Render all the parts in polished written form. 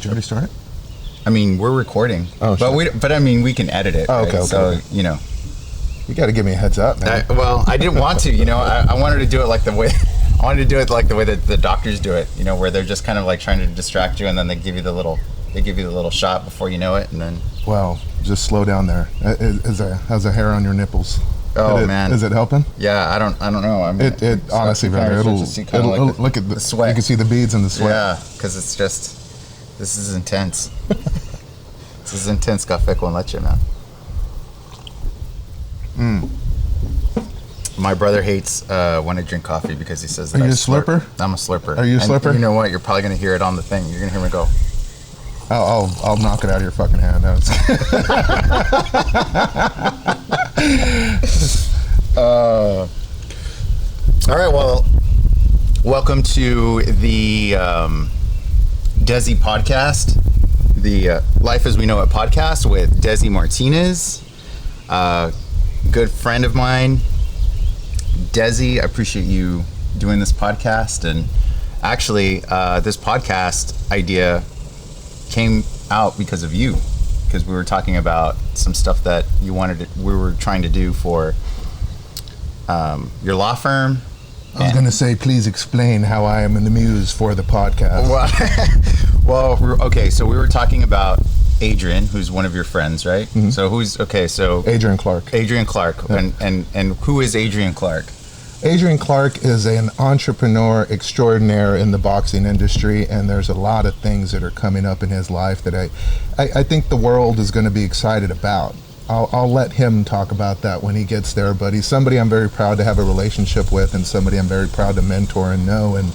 you already start it? I mean, we're recording. Oh, sure. But I mean, we can edit it. Oh, okay, right? okay. So, you know. You got to give me a heads up, man. I didn't want to, I wanted to do it like the way, that the doctors do it, where they're just kind of like trying to distract you, and then they give you the little shot before you know it, and then. Well, just slow down there. How's the hair on your nipples? Oh, man. Is it helping? Yeah, I don't know. I mean, it honestly, brother, it'll look at the sweat. You can see the beads in the sweat. Yeah, because this is intense. This is intense café con leche, man. My brother hates when I drink coffee because he says that Are you a slurper? I'm a slurper. Are you a slurper? You know what? You're probably going to hear it on the thing. You're going to hear me go. I'll knock it out of your fucking hand. All right, well, welcome to the Desi podcast, the Life as We Know It podcast with Desi Martinez, good friend of mine. Desi, I appreciate you doing this podcast, and actually this podcast idea came out because of you, because we were talking about some stuff that we were trying to do for your law firm. I was going to say, please explain how I am in the muse for the podcast. Okay, so we were talking about Adrian, who's one of your friends, right? Mm-hmm. So Adrian Clark. Yeah. And who is Adrian Clark? Adrian Clark is an entrepreneur extraordinaire in the boxing industry, and there's a lot of things that are coming up in his life that I think the world is going to be excited about. I'll let him talk about that when he gets there, but he's somebody I'm very proud to have a relationship with, and somebody I'm very proud to mentor and know, and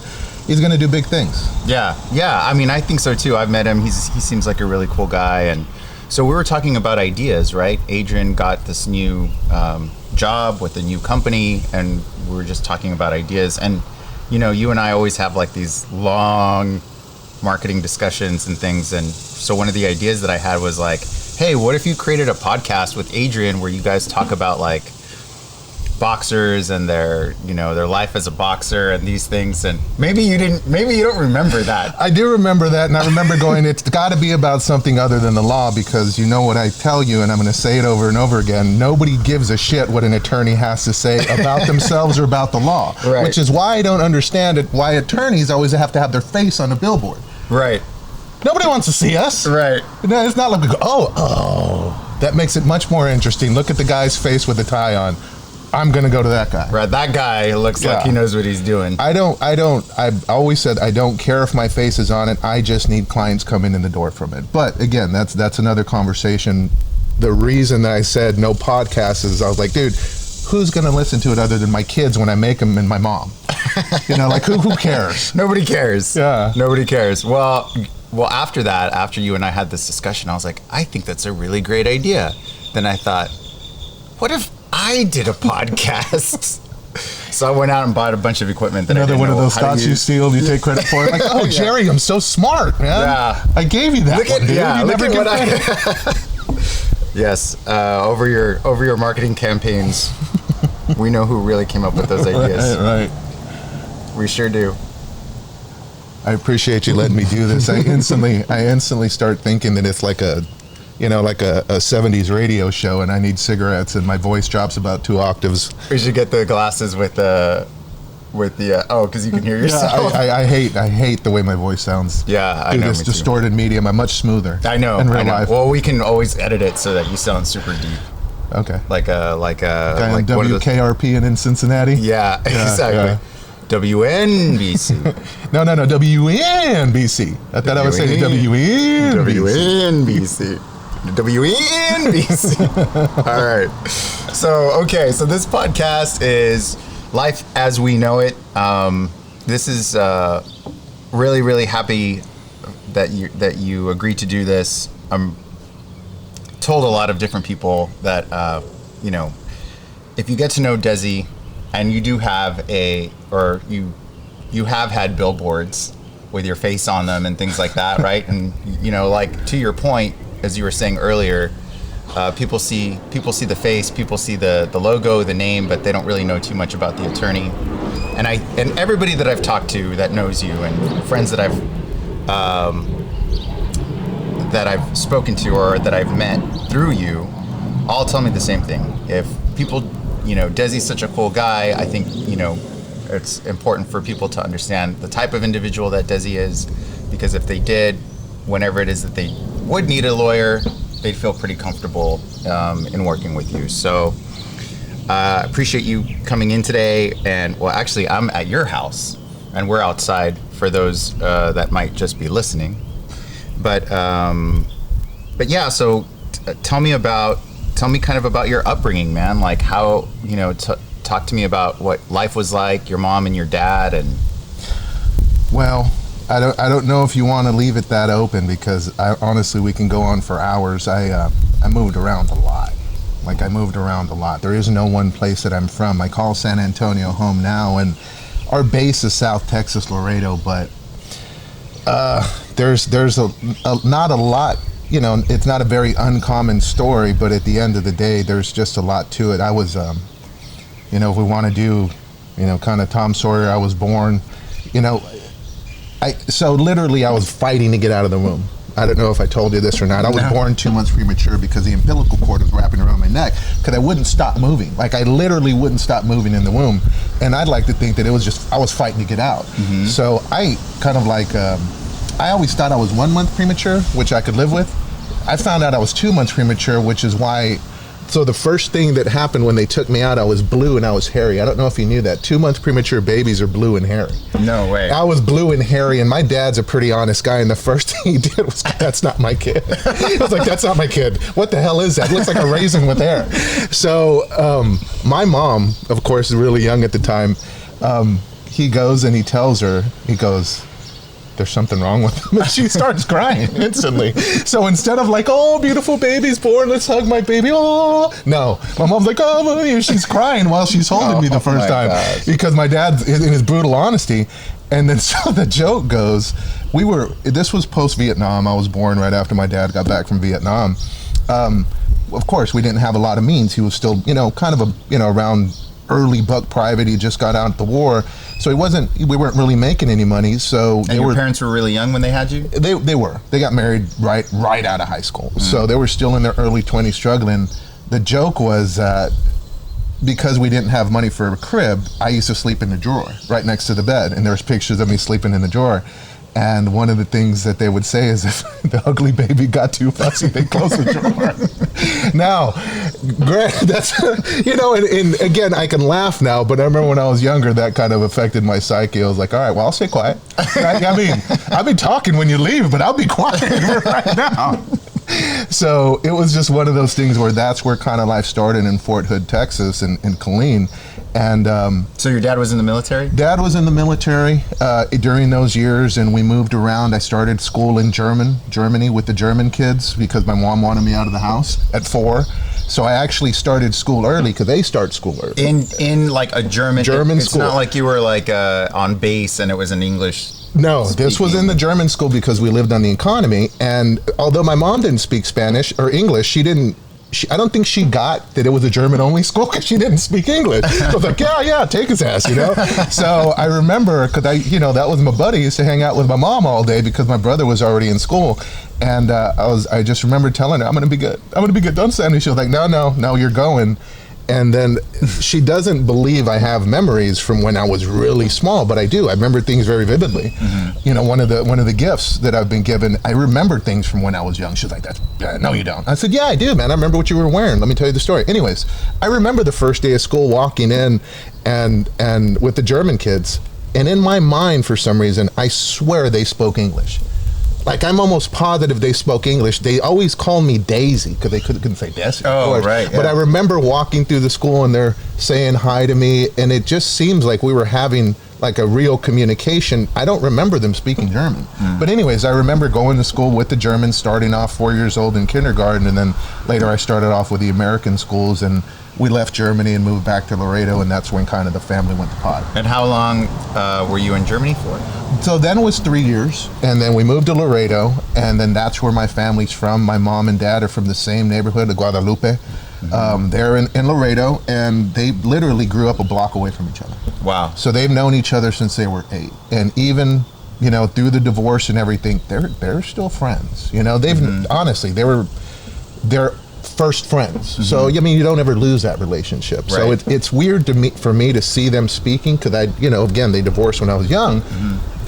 he's going to do big things. Yeah. I mean, I think so too. I've met him. He seems like a really cool guy, and so we were talking about ideas, right? Adrian got this new job with a new company, and we were just talking about ideas, and you and I always have like these long marketing discussions and things, and so one of the ideas that I had was like, hey, what if you created a podcast with Adrian where you guys talk about like boxers and their life as a boxer and these things, and maybe you don't remember that. I do remember that, and I remember going, it's got to be about something other than the law, because you know what I tell you, and I'm going to say it over and over again, nobody gives a shit what an attorney has to say about themselves or about the law, right. Which is why I don't understand it, why attorneys always have to have their face on a billboard. Right. Nobody wants to see us. Right. No, it's not like we go, oh. That makes it much more interesting. Look at the guy's face with the tie on. I'm going to go to that guy. Right, that guy looks like he knows what he's doing. I've always said I don't care if my face is on it. I just need clients coming in the door from it. But again, that's another conversation. The reason that I said no podcast is I was like, dude, who's going to listen to it other than my kids when I make them and my mom? Who cares? Nobody cares. Yeah. Nobody cares. Well, after you and I had this discussion, I was like, I think that's a really great idea. Then I thought, what if I did a podcast? So I went out and bought a bunch of equipment. Another one of those thoughts you steal, you take credit for it. Like, oh, Jerry, I'm so smart, man. Yeah. I gave you that one, dude. You never give credit. Yes, over your marketing campaigns, we know who really came up with those ideas. Right. We sure do. I appreciate you letting me do this. I instantly start thinking that it's like a 70s radio show, and I need cigarettes, and my voice drops about 2 octaves. We should get the glasses with the because you can hear yourself. Yeah, I hate the way my voice sounds. Yeah, I know. This distorted medium, I'm much smoother. I know. In real life. Well, we can always edit it so that you sound super deep. Okay. Like guy on WKRP and in Cincinnati. Yeah, exactly. Yeah. WNBC. No, WNBC. I thought I was saying WNBC. WNBC. All right. So this podcast is Life as We Know It. This is really, really happy that you agreed to do this. I'm told a lot of different people that if you get to know Desi, and you do have you have had billboards with your face on them and things like that, right? And like to your point, as you were saying earlier, people see the face, people see the logo, the name, but they don't really know too much about the attorney. And everybody that I've talked to that knows you, and friends that I've that I've spoken to or that I've met through you all tell me the same thing. If people, you know, Desi's such a cool guy, I think, you know, it's important for people to understand the type of individual that Desi is, because if they did, whenever it is that they would need a lawyer, they'd feel pretty comfortable in working with you. So I appreciate you coming in today. And well, actually, I'm at your house and we're outside for those that might just be listening. But yeah, so tell me kind of about your upbringing, man. Like how, you know, talk to me about what life was like, your mom and your dad. And well, I don't know if you want to leave it that open, because honestly, we can go on for hours. I moved around a lot. Like I moved around a lot. There is no one place that I'm from. I call San Antonio home now, and our base is South Texas, Laredo, but there's not a lot, you know, it's not a very uncommon story, but at the end of the day, there's just a lot to it. I was, you know, if we want to do, you know, kind of Tom Sawyer, I was born, you know, so literally I was fighting to get out of the womb. I don't know if I told you this or not. I was born 2 months premature because the umbilical cord was wrapping around my neck, because I wouldn't stop moving. Like I literally wouldn't stop moving in the womb. And I'd like to think that it was just, I was fighting to get out. Mm-hmm. So I kind of like, I always thought I was 1 month premature, which I could live with. I found out I was 2 months premature, which is why, so the first thing that happened when they took me out, I was blue and I was hairy. I don't know if you knew that. 2 months premature babies are blue and hairy. No way. I was blue and hairy, and my dad's a pretty honest guy, and the first thing he did was, that's not my kid. I was like, that's not my kid. What the hell is that? It looks like a raisin with hair. So my mom, of course, is really young at the time. He goes and he tells her, he goes, there's something wrong with him. And she starts crying instantly. So instead of like, oh, beautiful baby's born, let's hug my baby. Oh, no. My mom's like, oh, she's crying while she's holding me the first time. Gosh. Because my dad, in his brutal honesty. And then so the joke goes, this was post-Vietnam. I was born right after my dad got back from Vietnam. Of course, we didn't have a lot of means. He was still, you know, kind of around early buck private. He just got out the war. So we weren't really making any money. So and your parents were really young when they had you? They were. They got married right out of high school. Mm-hmm. So they were still in their early 20s struggling. The joke was because we didn't have money for a crib, I used to sleep in the drawer right next to the bed. And there's pictures of me sleeping in the drawer. And one of the things that they would say is if the ugly baby got too fussy, they'd close the drawer. Now, that's, you know, and again, I can laugh now, but I remember when I was younger, that kind of affected my psyche. I was like, all right, well, I'll stay quiet. I mean, I'll be talking when you leave, but I'll be quiet right now. So it was just one of those things where that's where kind of life started in Fort Hood, Texas, in Killeen. And so your dad was in the military? Dad was in the military during those years, and we moved around. I started school in Germany with the German kids because my mom wanted me out of the house at 4. So I actually started school early because they start school early. In like a German school. It's not like you were like on base and it was in English. No, this was in the German school because we lived on the economy. And although my mom didn't speak Spanish or English, I don't think she got that it was a German-only school because she didn't speak English. I was like, yeah, take his ass, you know? So I remember, because that was my buddy. I used to hang out with my mom all day because my brother was already in school. And I just remember telling her, I'm going to be good. I'm going to be good. Don't send me. She was like, no, you're going. And then she doesn't believe I have memories from when I was really small, but I do. I remember things very vividly. Mm-hmm. You know, one of the gifts that I've been given, I remember things from when I was young. She's like, no, you don't. I said, yeah, I do, man. I remember what you were wearing. Let me tell you the story. Anyways, I remember the first day of school walking in and with the German kids. And in my mind, for some reason, I swear they spoke English. Like, I'm almost positive they spoke English. They always called me Daisy because they couldn't say Desi. Oh, right. Yeah. But I remember walking through the school and they're saying hi to me, and it just seems like we were having like a real communication. I don't remember them speaking German. Mm. But anyways, I remember going to school with the Germans, starting off 4 years old in kindergarten, and then later I started off with the American schools, and we left Germany and moved back to Laredo, and that's when kind of the family went to pot. And how long were you in Germany for? So then it was 3 years, and then we moved to Laredo, and then that's where my family's from. My mom and dad are from the same neighborhood of Guadalupe. Mm-hmm. They're in Laredo, and they literally grew up a block away from each other. Wow. So they've known each other since they were 8. And even you know, through the divorce and everything, they're still friends. You know, they've honestly, they're first friends. So I mean, you don't ever lose that relationship. So it's weird for me to see them speaking, because you know, again, they divorced when I was young.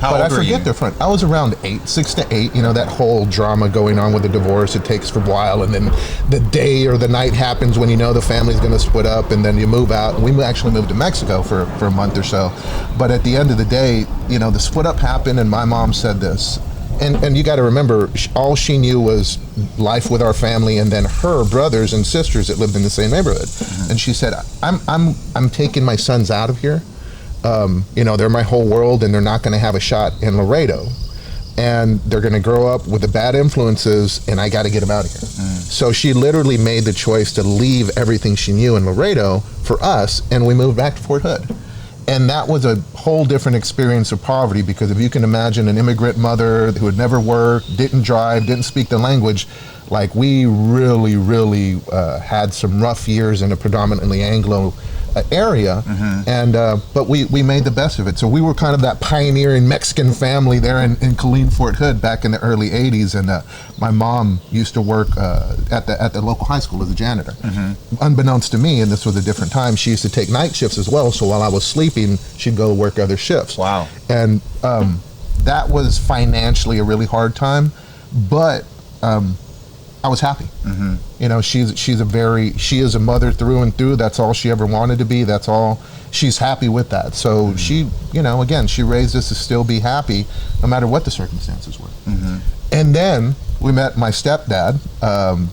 But I forget their friend. I was around 6 to 8. You know, that whole drama going on with the divorce. It takes for a while, and then the day or the night happens when you know the family's going to split up, and then you move out. And we actually moved to Mexico for a month or so. But at the end of the day, you know, the split up happened, and my mom said this. And you got to remember, all she knew was life with our family, and then her brothers and sisters that lived in the same neighborhood. And she said, "I'm taking my sons out of here. You know, they're my whole world, and they're not going to have a shot in Laredo, and they're going to grow up with the bad influences, and I got to get them out of here." So she literally made the choice to leave everything she knew in Laredo for us, and we moved back to Fort Hood. And that was a whole different experience of poverty, because if you can imagine an immigrant mother who had never worked, didn't drive, didn't speak the language, like we really had some rough years in a predominantly Anglo area, and but we made the best of it. So we were kind of that pioneering Mexican family there in Killeen, Fort Hood, back in the early 80s. And my mom used to work at the local high school as a janitor. Unbeknownst to me, and this was a different time, she used to take night shifts as well. So while I was sleeping, she'd go work other shifts. Wow. And that was financially a really hard time, but I was happy. You know, she is a mother through and through. That's all she ever wanted to be. That's all. She's happy with that. So she, you know, again, she raised us to still be happy no matter what the circumstances were. And then we met my stepdad,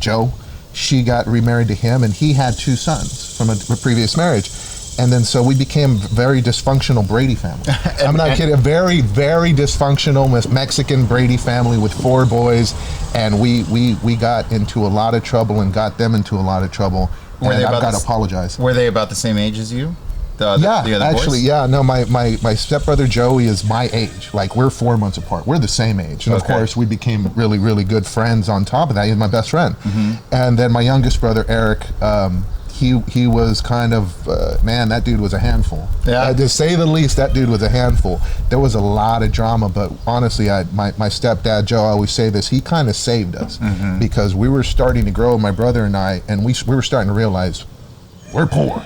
Joe. She got remarried to him, and he had 2 sons from a previous marriage. And then so we became a very dysfunctional Brady family. I'm not kidding. A very, very dysfunctional Mexican Brady family with 4 boys. And we got into a lot of trouble and got them into a lot of trouble. And I've got to apologize. Were they about the same age as you? The other actually, boys? yeah. No, my stepbrother Joey is my age. Like, we're 4 months apart. We're the same age. And of course, we became really, really good friends on top of that. He's my best friend. And then my youngest brother, Eric, he was kind of, man, that dude was a handful. Yeah. To say the least, that dude was a handful. There was a lot of drama, but honestly, my stepdad, Joe, I always say this, he kind of saved us, because we were starting to grow, my brother and I, and we were starting to realize, we're poor.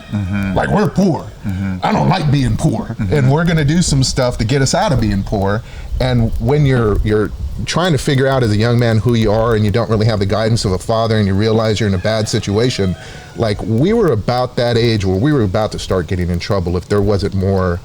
Like, we're poor. I don't like being poor. And we're going to do some stuff to get us out of being poor. And when you're trying to figure out as a young man who you are, and you don't really have the guidance of a father, and you realize you're in a bad situation, like, we were about that age where we were about to start getting in trouble if there wasn't more,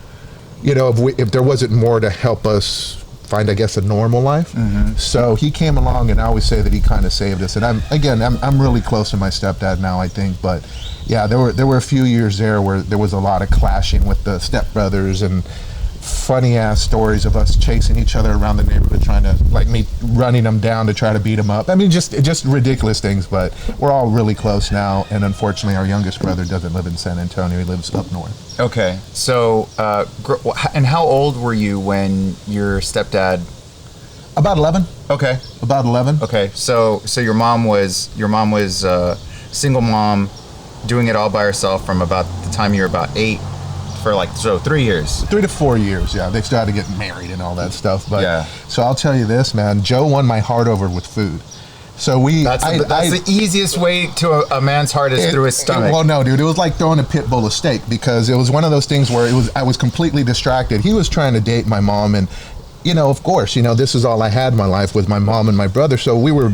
you know, if there wasn't more to help us find, I guess, a normal life. So he came along, and I always say that he kind of saved us. And I'm really close to my stepdad now, I think. But yeah, there were a few years there where there was a lot of clashing with the stepbrothers, and funny ass stories of us chasing each other around the neighborhood, trying to, like, me running them down to try to beat them up. I mean, just ridiculous things. But we're all really close now, and unfortunately our youngest brother doesn't live in San Antonio. He lives up north. Okay, so and how old were you when your stepdad? About 11. Okay. About 11. Okay, so your mom was single mom, doing it all by herself from about the time you were about 8 for 3 years. 3 to 4 years, yeah. They started getting married and all that stuff. But yeah. So I'll tell you this, man. Joe won my heart over with food. So that's the easiest way to a man's heart is through his stomach. Well, no, dude. It was like throwing a pit bull a steak, because it was one of those things where I was completely distracted. He was trying to date my mom, and you know, of course, you know, this is all I had in my life with my mom and my brother. So we were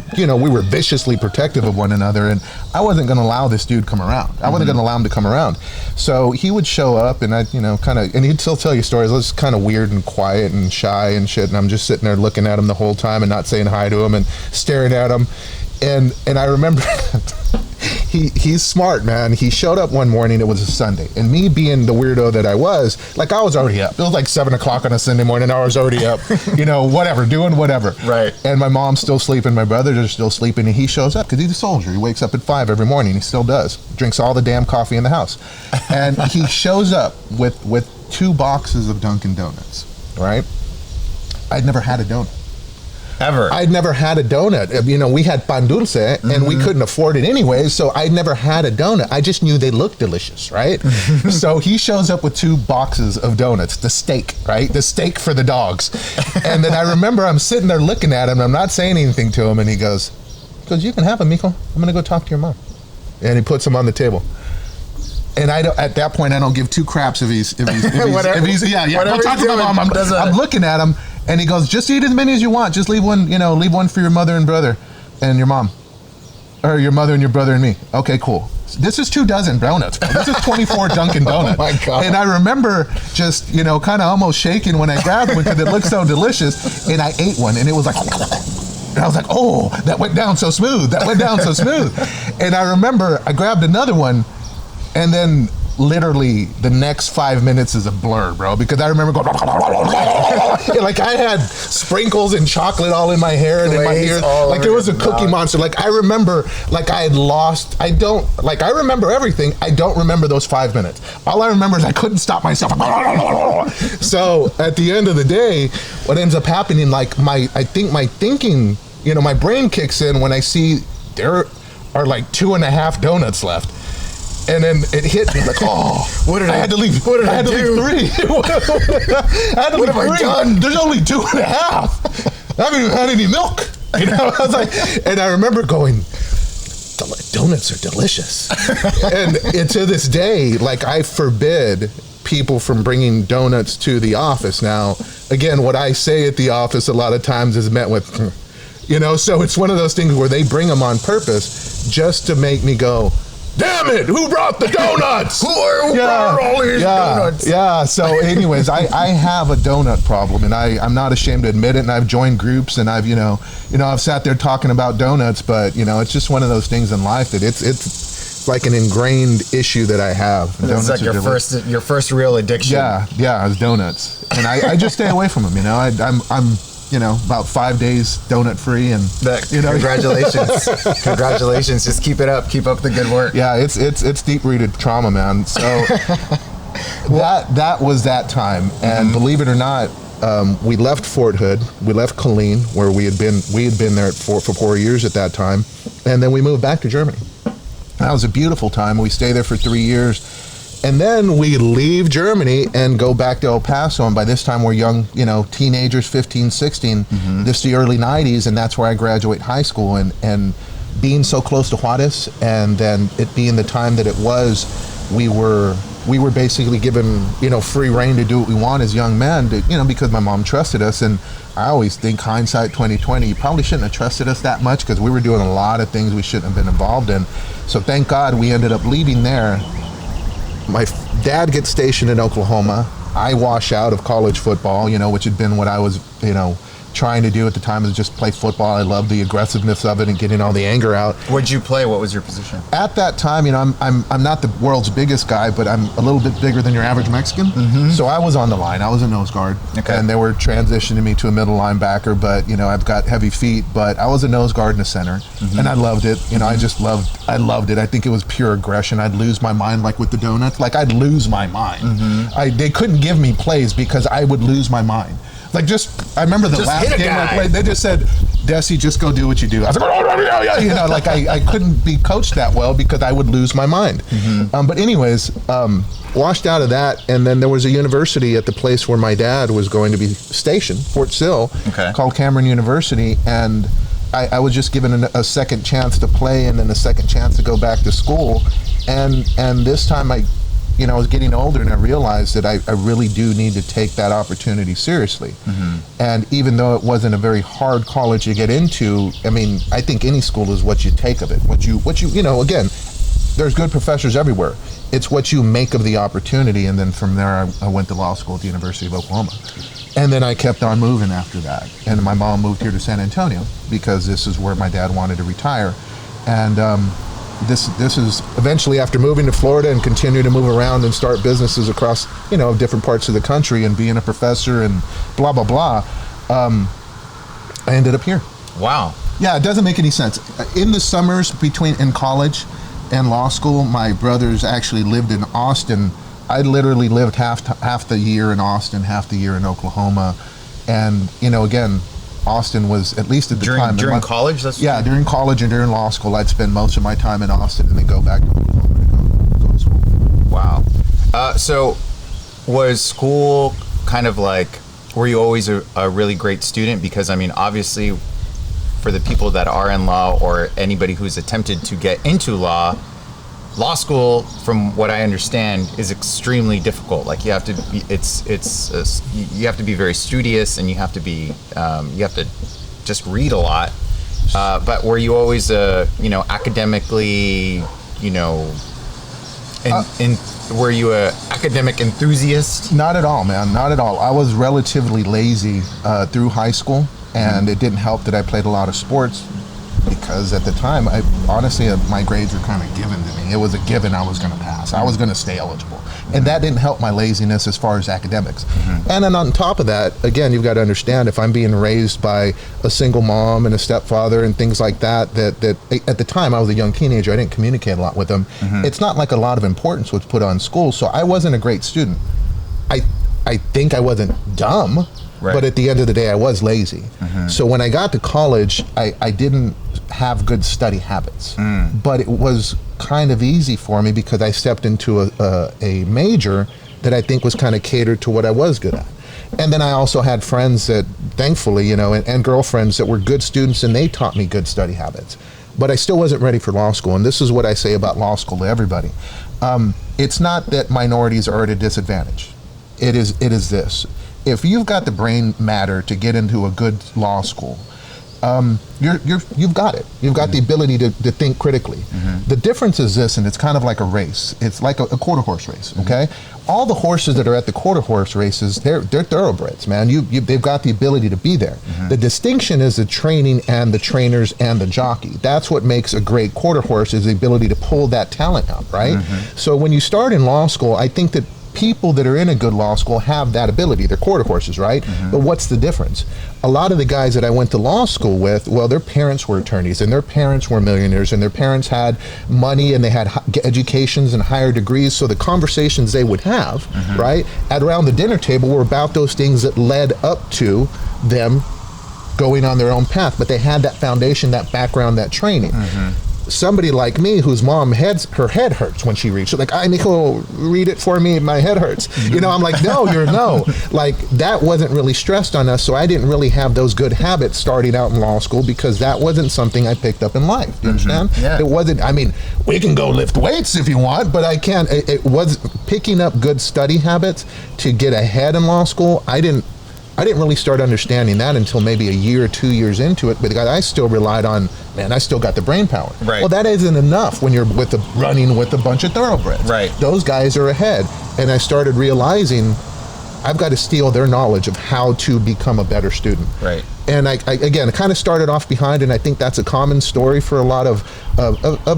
viciously protective of one another, and I wasn't going to allow this dude come around. I wasn't going to allow him to come around. So he would show up, and and he'd still tell you stories. I was kind of weird and quiet and shy and shit. And I'm just sitting there looking at him the whole time and not saying hi to him and staring at him. And I remember he's smart, man. He showed up one morning, it was a Sunday. And me being the weirdo that I was already up. It was like 7 o'clock on a Sunday morning, I was already up, doing whatever. Right. And my mom's still sleeping, my brothers are still sleeping, and he shows up because he's a soldier. He wakes up at 5 every morning, he still does. Drinks all the damn coffee in the house. And he shows up with 2 boxes of Dunkin' Donuts, right? I'd never had a donut. Ever. I'd never had a donut. You know, we had pan dulce, and we couldn't afford it anyway, so I'd never had a donut. I just knew they looked delicious, right? So he shows up with 2 boxes of donuts, the steak, right? The steak for the dogs. And then I remember I'm sitting there looking at him, I'm not saying anything to him, and he goes, you can have them, Mijo. I'm going to go talk to your mom. And he puts them on the table. And I don't, at that point, I don't give 2 craps if he's Go talk to my mom. I'm looking at him, and he goes, just eat as many as you want. Just leave one, leave one for your mother and brother and your mom. Or your mother and your brother and me. Okay, cool. This is 2 dozen donuts, bro. This is 24 Dunkin' Donuts. Oh my God. And I remember just, kind of almost shaking when I grabbed one because it looked so delicious. And I ate one, and it was like, and I was like, oh, that went down so smooth. And I remember I grabbed another one, and then literally the next 5 minutes is a blur, bro, because I remember going like I had sprinkles and chocolate all in my hair and in my ears, like it was a Cookie Monster. Like I remember, like I had lost. I remember everything. I don't remember those 5 minutes. All I remember is I couldn't stop myself. So at the end of the day, what ends up happening, like my thinking, my brain kicks in when I see there are like 2.5 donuts left. And then it hit me like, what did I had to leave? What did I had to do? leave 3. I had to what leave have 3. I done? There's only 2.5. I haven't even had any milk. I was like, and I remember going, donuts are delicious. And to this day, like I forbid people from bringing donuts to the office. Now, again, what I say at the office a lot of times is met with, so it's one of those things where they bring them on purpose just to make me go, damn it, who brought the donuts? Who brought all these donuts? Yeah, so anyways, I have a donut problem, and I'm not ashamed to admit it, and I've joined groups, and I've, I've sat there talking about donuts, but, it's just one of those things in life that it's like an ingrained issue that I have. It's like your first real addiction. Yeah, it's donuts. And I just stay away from them, I'm about 5 days donut free, and congratulations. Just keep it up. Keep up the good work. Yeah, it's deep rooted trauma, man. So that was that time, and believe it or not, we left Fort Hood, we left Colleen, where we had been there for 4 years at that time, and then we moved back to Germany. That was a beautiful time. We stayed there for 3 years. And then we leave Germany and go back to El Paso. And by this time we're young, teenagers, 15, 16, this is the early 90s. And that's where I graduate high school. And being so close to Juarez, and then it being the time that it was, we were basically given, free reign to do what we want as young men, because my mom trusted us. And I always think hindsight 2020, you probably shouldn't have trusted us that much because we were doing a lot of things we shouldn't have been involved in. So thank God we ended up leaving there. My dad gets stationed in Oklahoma. I wash out of college football, which had been what I was, trying to do at the time, is just play football. I loved the aggressiveness of it and getting all the anger out. What'd you play? What was your position? At that time, I'm not the world's biggest guy, but I'm a little bit bigger than your average Mexican. So I was on the line. I was a nose guard. Okay. And they were transitioning me to a middle linebacker, but I've got heavy feet, but I was a nose guard and a center, and I loved it. I loved it. I think it was pure aggression. I'd lose my mind, like with the donuts. Like I'd lose my mind. They couldn't give me plays because I would lose my mind. I remember the last game I played, they just said, Desi, just go do what you do. I was like, I couldn't be coached that well because I would lose my mind. But anyways, washed out of that, and then there was a university at the place where my dad was going to be stationed, Fort Sill, called Cameron University, and I was just given a second chance to play and then a second chance to go back to school. And this time I was getting older, and I realized that I really do need to take that opportunity seriously. And even though it wasn't a very hard college to get into, I think any school is what you take of it. What you again, there's good professors everywhere. It's what you make of the opportunity. And then from there, I went to law school at the University of Oklahoma. And then I kept on moving after that. And my mom moved here to San Antonio because this is where my dad wanted to retire. And this is eventually, after moving to Florida and continue to move around and start businesses across, different parts of the country and being a professor and blah, blah, blah, I ended up here. Wow. Yeah, it doesn't make any sense. In the summers in college and law school, my brothers actually lived in Austin. I literally lived half the year in Austin, half the year in Oklahoma. And, again, Austin was, at least at the time. During college? Yeah, during college and during law school, I'd spend most of my time in Austin and then go back to Oklahoma to go to school. Wow. So was school kind of like, were you always a really great student? Because, I mean, obviously, for the people that are in law or anybody who's attempted to get into law school, from what I understand, is extremely difficult. Like, you have to be, you have to be very studious, and you have to just read a lot. But were you always academically, were you a academic enthusiast? Not at all, man. Not at all. I was relatively lazy through high school, and it didn't help that I played a lot of sports, because at the time, honestly, my grades were kind of given to me. It was a given I was going to pass. I was going to stay eligible. And that didn't help my laziness as far as academics. And then on top of that, again, you've got to understand, if I'm being raised by a single mom and a stepfather and things like that at the time, I was a young teenager, I didn't communicate a lot with them. It's not like a lot of importance was put on school, so I wasn't a great student. I think I wasn't dumb, right, but at the end of the day, I was lazy. So when I got to college, I didn't have good study habits, but it was kind of easy for me because I stepped into a major that I think was kind of catered to what I was good at. And then I also had friends that, thankfully, and girlfriends that were good students, and they taught me good study habits. But I still wasn't ready for law school, and this is what I say about law school to everybody. It's not that minorities are at a disadvantage. It is this. If you've got the brain matter to get into a good law school, you've got it. You've got the ability to think critically. The difference is this, and it's kind of like a race. It's like a quarter horse race, okay? All the horses that are at the quarter horse races, they're thoroughbreds, man. They've got the ability to be there. The distinction is the training and the trainers and the jockey. That's what makes a great quarter horse, is the ability to pull that talent out, right? So when you start in law school, I think that people that are in a good law school have that ability. They're quarter horses, right? But what's the difference? A lot of the guys that I went to law school with, well, their parents were attorneys, and their parents were millionaires, and their parents had money, and they had educations and higher degrees. So the conversations they would have, right, at around the dinner table were about those things that led up to them going on their own path. But they had that foundation, that background, that training. Somebody like me, whose mom her head hurts when she reads. She's like, Nico, read it for me, my head hurts. I'm like, no. Like, that wasn't really stressed on us, so I didn't really have those good habits starting out in law school, because that wasn't something I picked up in life. Do you understand? Yeah. It wasn't, we can go lift weights if you want, but I can't. It was picking up good study habits to get ahead in law school. I didn't really start understanding that until maybe a year or 2 years into it, but I still relied on, I still got the brain power. Right. Well, that isn't enough when you're running with a bunch of thoroughbreds. Right. Those guys are ahead. And I started realizing I've got to steal their knowledge of how to become a better student. Right. And I kind of started off behind, and I think that's a common story for a lot of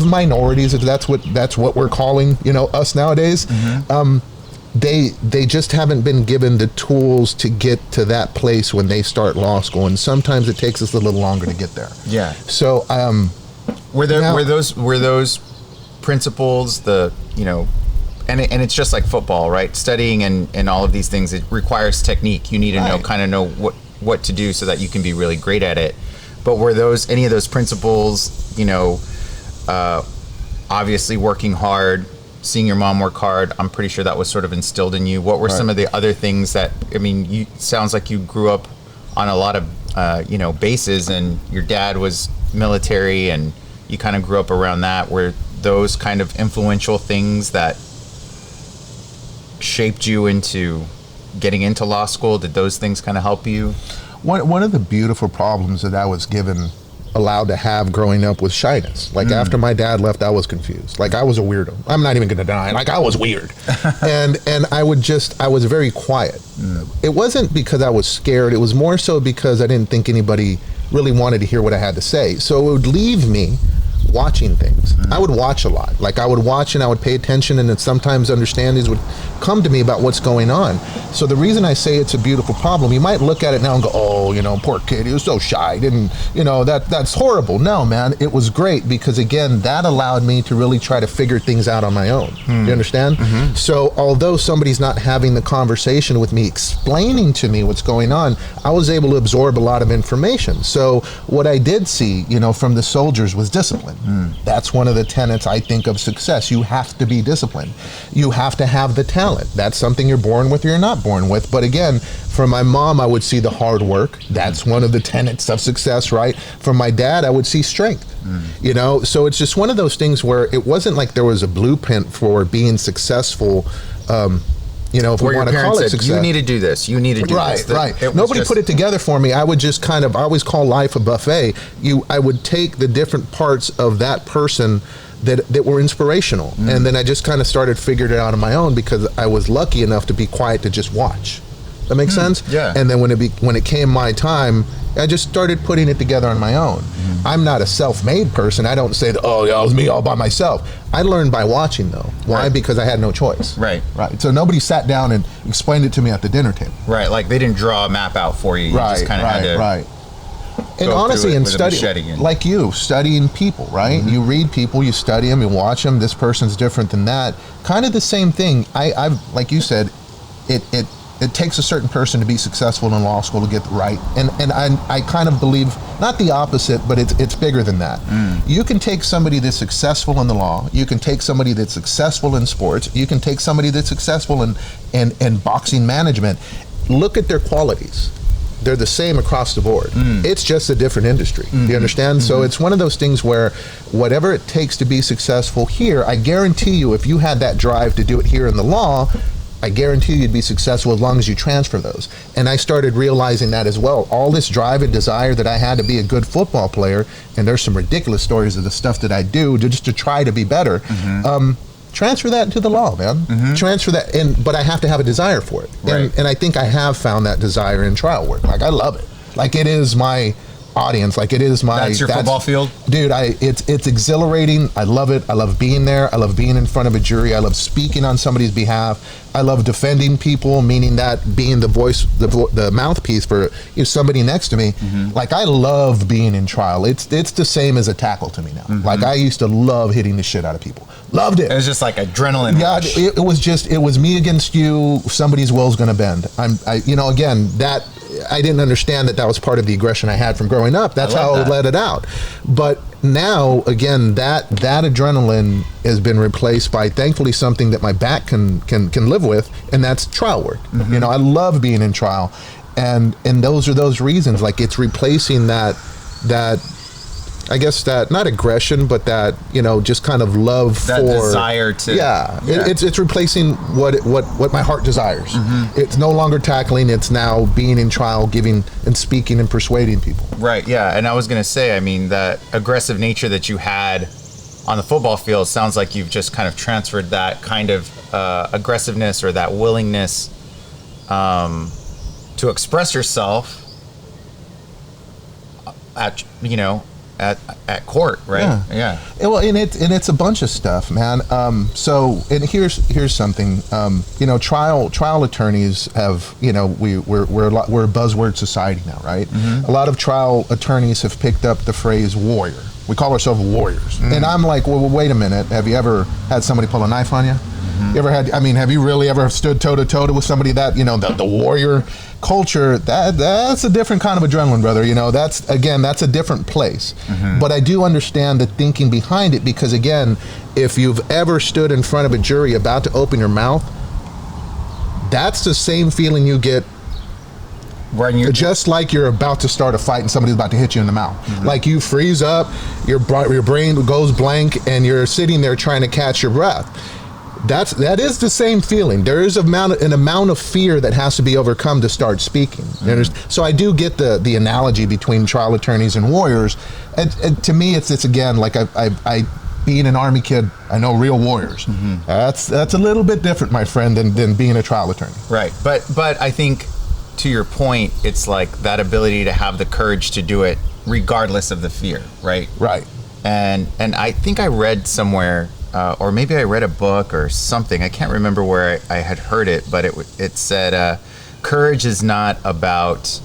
minorities. That's what we're calling, us nowadays. They just haven't been given the tools to get to that place when they start law school, and sometimes it takes us a little longer to get there. Yeah. So were those principles, and it's just like football, right? Studying and all of these things, it requires technique. You need to know what to do so that you can be really great at it. But were any of those principles, obviously working hard, seeing your mom work hard, I'm pretty sure that was sort of instilled in you. What were some of the other things that, sounds like you grew up on a lot of, bases, and your dad was military, and you kind of grew up around that. Were those kind of influential things that shaped you into getting into law school? Did those things kind of help you? One of the beautiful problems that I was allowed to have growing up was shyness. Like, after my dad left, I was confused. Like, I was a weirdo. I'm not even gonna deny, like, I was weird. and I was very quiet. It wasn't because I was scared, it was more so because I didn't think anybody really wanted to hear what I had to say. So it would leave me watching things. I would watch a lot. Like I would watch and I would pay attention, and then sometimes understandings would come to me about what's going on. So the reason I say it's a beautiful problem, you might look at it now and go, oh, you know, poor kid, he was so shy, didn't, you know, that's horrible. No, man, it was great, because again, that allowed me to really try to figure things out on my own. You understand? So although somebody's not having the conversation with me, explaining to me what's going on, I was able to absorb a lot of information. So what I did see, you know, from the soldiers was discipline. That's one of the tenets, I think, of success. You have to be disciplined. You have to have the talent. That's something you're born with or you're not born with. But again, from my mom, I would see the hard work. That's one of the tenets of success, right? From my dad, I would see strength. You know, so it's just one of those things where it wasn't like there was a blueprint for being successful. You know, if we want to call it success. You need to do this. You need to do this. Right. Nobody put it together for me. I would just kind of, I always call life a buffet. I would take the different parts of that person that were inspirational, and then I just kind of started figuring it out on my own, because I was lucky enough to be quiet to just watch. That makes sense? Yeah. And then when it came my time, I just started putting it together on my own. I'm not a self-made person. I don't say, oh, yeah, it was me all by myself. I learned by watching, though. Why? Right. Because I had no choice. Right. So nobody sat down and explained it to me at the dinner table. Right. Like they didn't draw a map out for you. You just kind of had to And honestly, in studying, like you, studying people, right? You read people, you study them, you watch them. This person's different than that. Kind of the same thing. I've like you said, it takes a certain person to be successful in law school to get right. And I kind of believe, not the opposite, but it's bigger than that. You can take somebody that's successful in the law, you can take somebody that's successful in sports, you can take somebody that's successful in boxing management. Look at their qualities. They're the same across the board. It's just a different industry. Do you understand? So it's one of those things where whatever it takes to be successful here, I guarantee you, if you had that drive to do it here in the law, I guarantee you'd be successful as long as you transfer those. And I started realizing that as well. All this drive and desire that I had to be a good football player, and there's some ridiculous stories of the stuff that I do just to try to be better. Transfer that into the law, man. Transfer that, but I have to have a desire for it. Right. And I think I have found that desire in trial work. Like, I love it. Like, it is my audience. Like, it is my... That's your football field? Dude, it's exhilarating. I love it. I love being there. I love being in front of a jury. I love speaking on somebody's behalf. I love defending people, meaning that being the voice, the mouthpiece for somebody next to me. Like, I love being in trial. It's the same as a tackle to me now. Like, I used to love hitting the shit out of people. Loved it. It was just like adrenaline rush. It was me against you. Somebody's will's gonna bend. Again, that I didn't understand that was part of the aggression I had from growing up. That's how I let it out. But now, again, that adrenaline has been replaced by, thankfully, something that my back can live with, and that's trial work. I love being in trial, and those are those reasons. Like, it's replacing that I guess that, not aggression, but that, just kind of love that for desire to. Yeah. It's replacing what my heart desires. It's no longer tackling. It's now being in trial, giving and speaking and persuading people. Right. Yeah. And I was going to say, I mean, that aggressive nature that you had on the football field sounds like you've just kind of transferred that kind of aggressiveness or that willingness to express yourself at court, right? Yeah. Well, and it's a bunch of stuff, man. So, and here's something. Trial attorneys have, we're a buzzword society now, right? A lot of trial attorneys have picked up the phrase warrior. We call ourselves warriors, and I'm like, well, wait a minute. Have you ever had somebody pull a knife on you? You ever had? I mean, have you really ever stood toe to toe with somebody that the warrior culture? That's a different kind of adrenaline, brother. That's a different place. But I do understand the thinking behind it, because again, if you've ever stood in front of a jury about to open your mouth, that's the same feeling you get. When you're just like you're about to start a fight and somebody's about to hit you in the mouth. Like, you freeze up, your brain goes blank, and you're sitting there trying to catch your breath. That is the same feeling. There is an amount of fear that has to be overcome to start speaking. So I do get the analogy between trial attorneys and warriors. And to me, it's again, like I being an Army kid, I know real warriors. That's a little bit different, my friend, than being a trial attorney. Right, but I think, to your point, it's like that ability to have the courage to do it regardless of the fear, right? Right. and I think I read somewhere, or maybe I read a book or something. I can't remember where I had heard it, but it said, courage is not about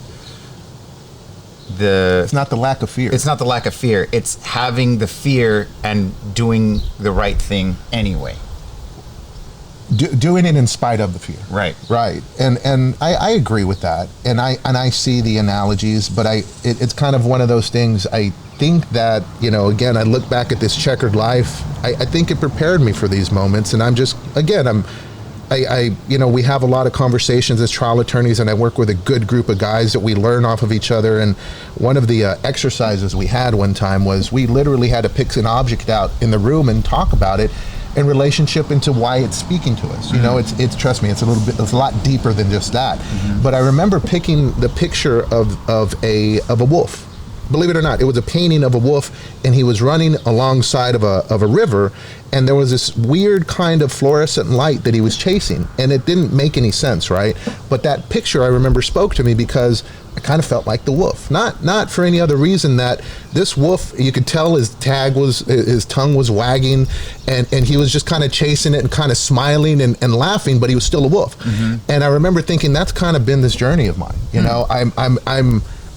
it's not the lack of fear. It's not the lack of fear. It's having the fear and doing the right thing anyway. Doing it in spite of the fear. Right. Right. And I agree with that. And I see the analogies, but it's kind of one of those things. I think that, again, I look back at this checkered life. I think it prepared me for these moments. And I'm just, again, we have a lot of conversations as trial attorneys, and I work with a good group of guys that we learn off of each other. And one of the exercises we had one time was we literally had to pick an object out in the room and talk about it in relationship into why it's speaking to us. It's trust me, it's a lot deeper than just that. But I remember picking the picture of a wolf. Believe it or not, it was a painting of a wolf, and he was running alongside of a river, and there was this weird kind of fluorescent light that he was chasing, and it didn't make any sense, right? But that picture, I remember, spoke to me because I kind of felt like the wolf. Not for any other reason that this wolf, you could tell his tongue was wagging, and he was just kind of chasing it and kind of smiling and laughing, but he was still a wolf. And I remember thinking, that's kind of been this journey of mine.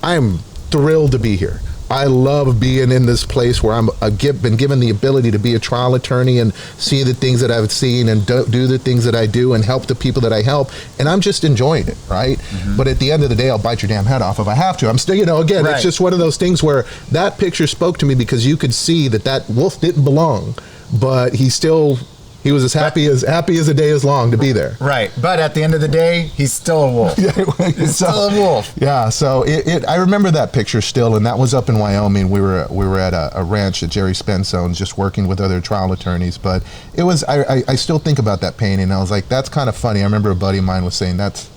I'm thrilled to be here. I love being in this place where I've been given the ability to be a trial attorney and see the things that I've seen and do the things that I do and help the people that I help, and I'm just enjoying it, right? But at the end of the day, I'll bite your damn head off if I have to. I'm still, again, right. It's just one of those things where that picture spoke to me because you could see that wolf didn't belong, but he was as happy as a day is long to be there. Right. But at the end of the day, he's still a wolf. He's still a wolf. Yeah. So I remember that picture still, and that was up in Wyoming. We were at a ranch that Jerry Spence owns, just working with other trial attorneys. But it was, I still think about that painting, and I was like, that's kind of funny. I remember a buddy of mine was saying, that's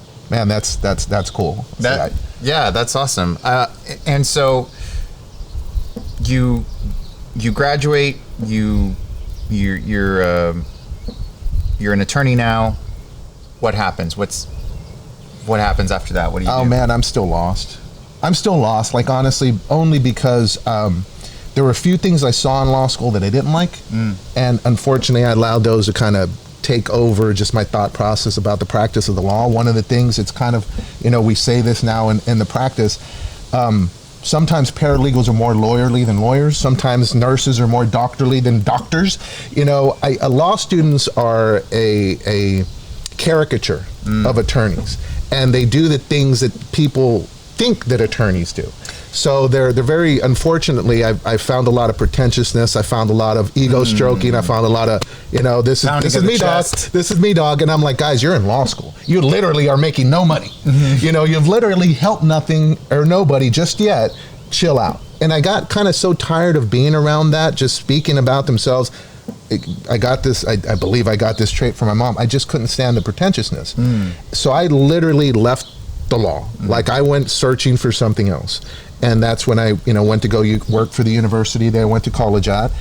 cool. Yeah, that's awesome. And so you graduate, you're an attorney now. What happens? What happens after that? What do you do? Oh man, I'm still lost. Like, honestly, only because there were a few things I saw in law school that I didn't like. And unfortunately, I allowed those to kind of take over just my thought process about the practice of the law. One of the things, it's kind of, we say this now in the practice, sometimes paralegals are more lawyerly than lawyers. Sometimes nurses are more doctorly than doctors. Law students are a caricature of attorneys, and they do the things that people think that attorneys do. So they're very, unfortunately, I found a lot of pretentiousness. I found a lot of ego stroking. I found a lot of, this is me, dog. This is me, dog. And I'm like, guys, you're in law school. You literally are making no money. You've literally helped nothing or nobody just yet. Chill out. And I got kind of so tired of being around that, just speaking about themselves. I got this, I believe I got this trait from my mom. I just couldn't stand the pretentiousness. So I literally left the law. Like, I went searching for something else. And that's when I, went to go work for the university that I went to college at.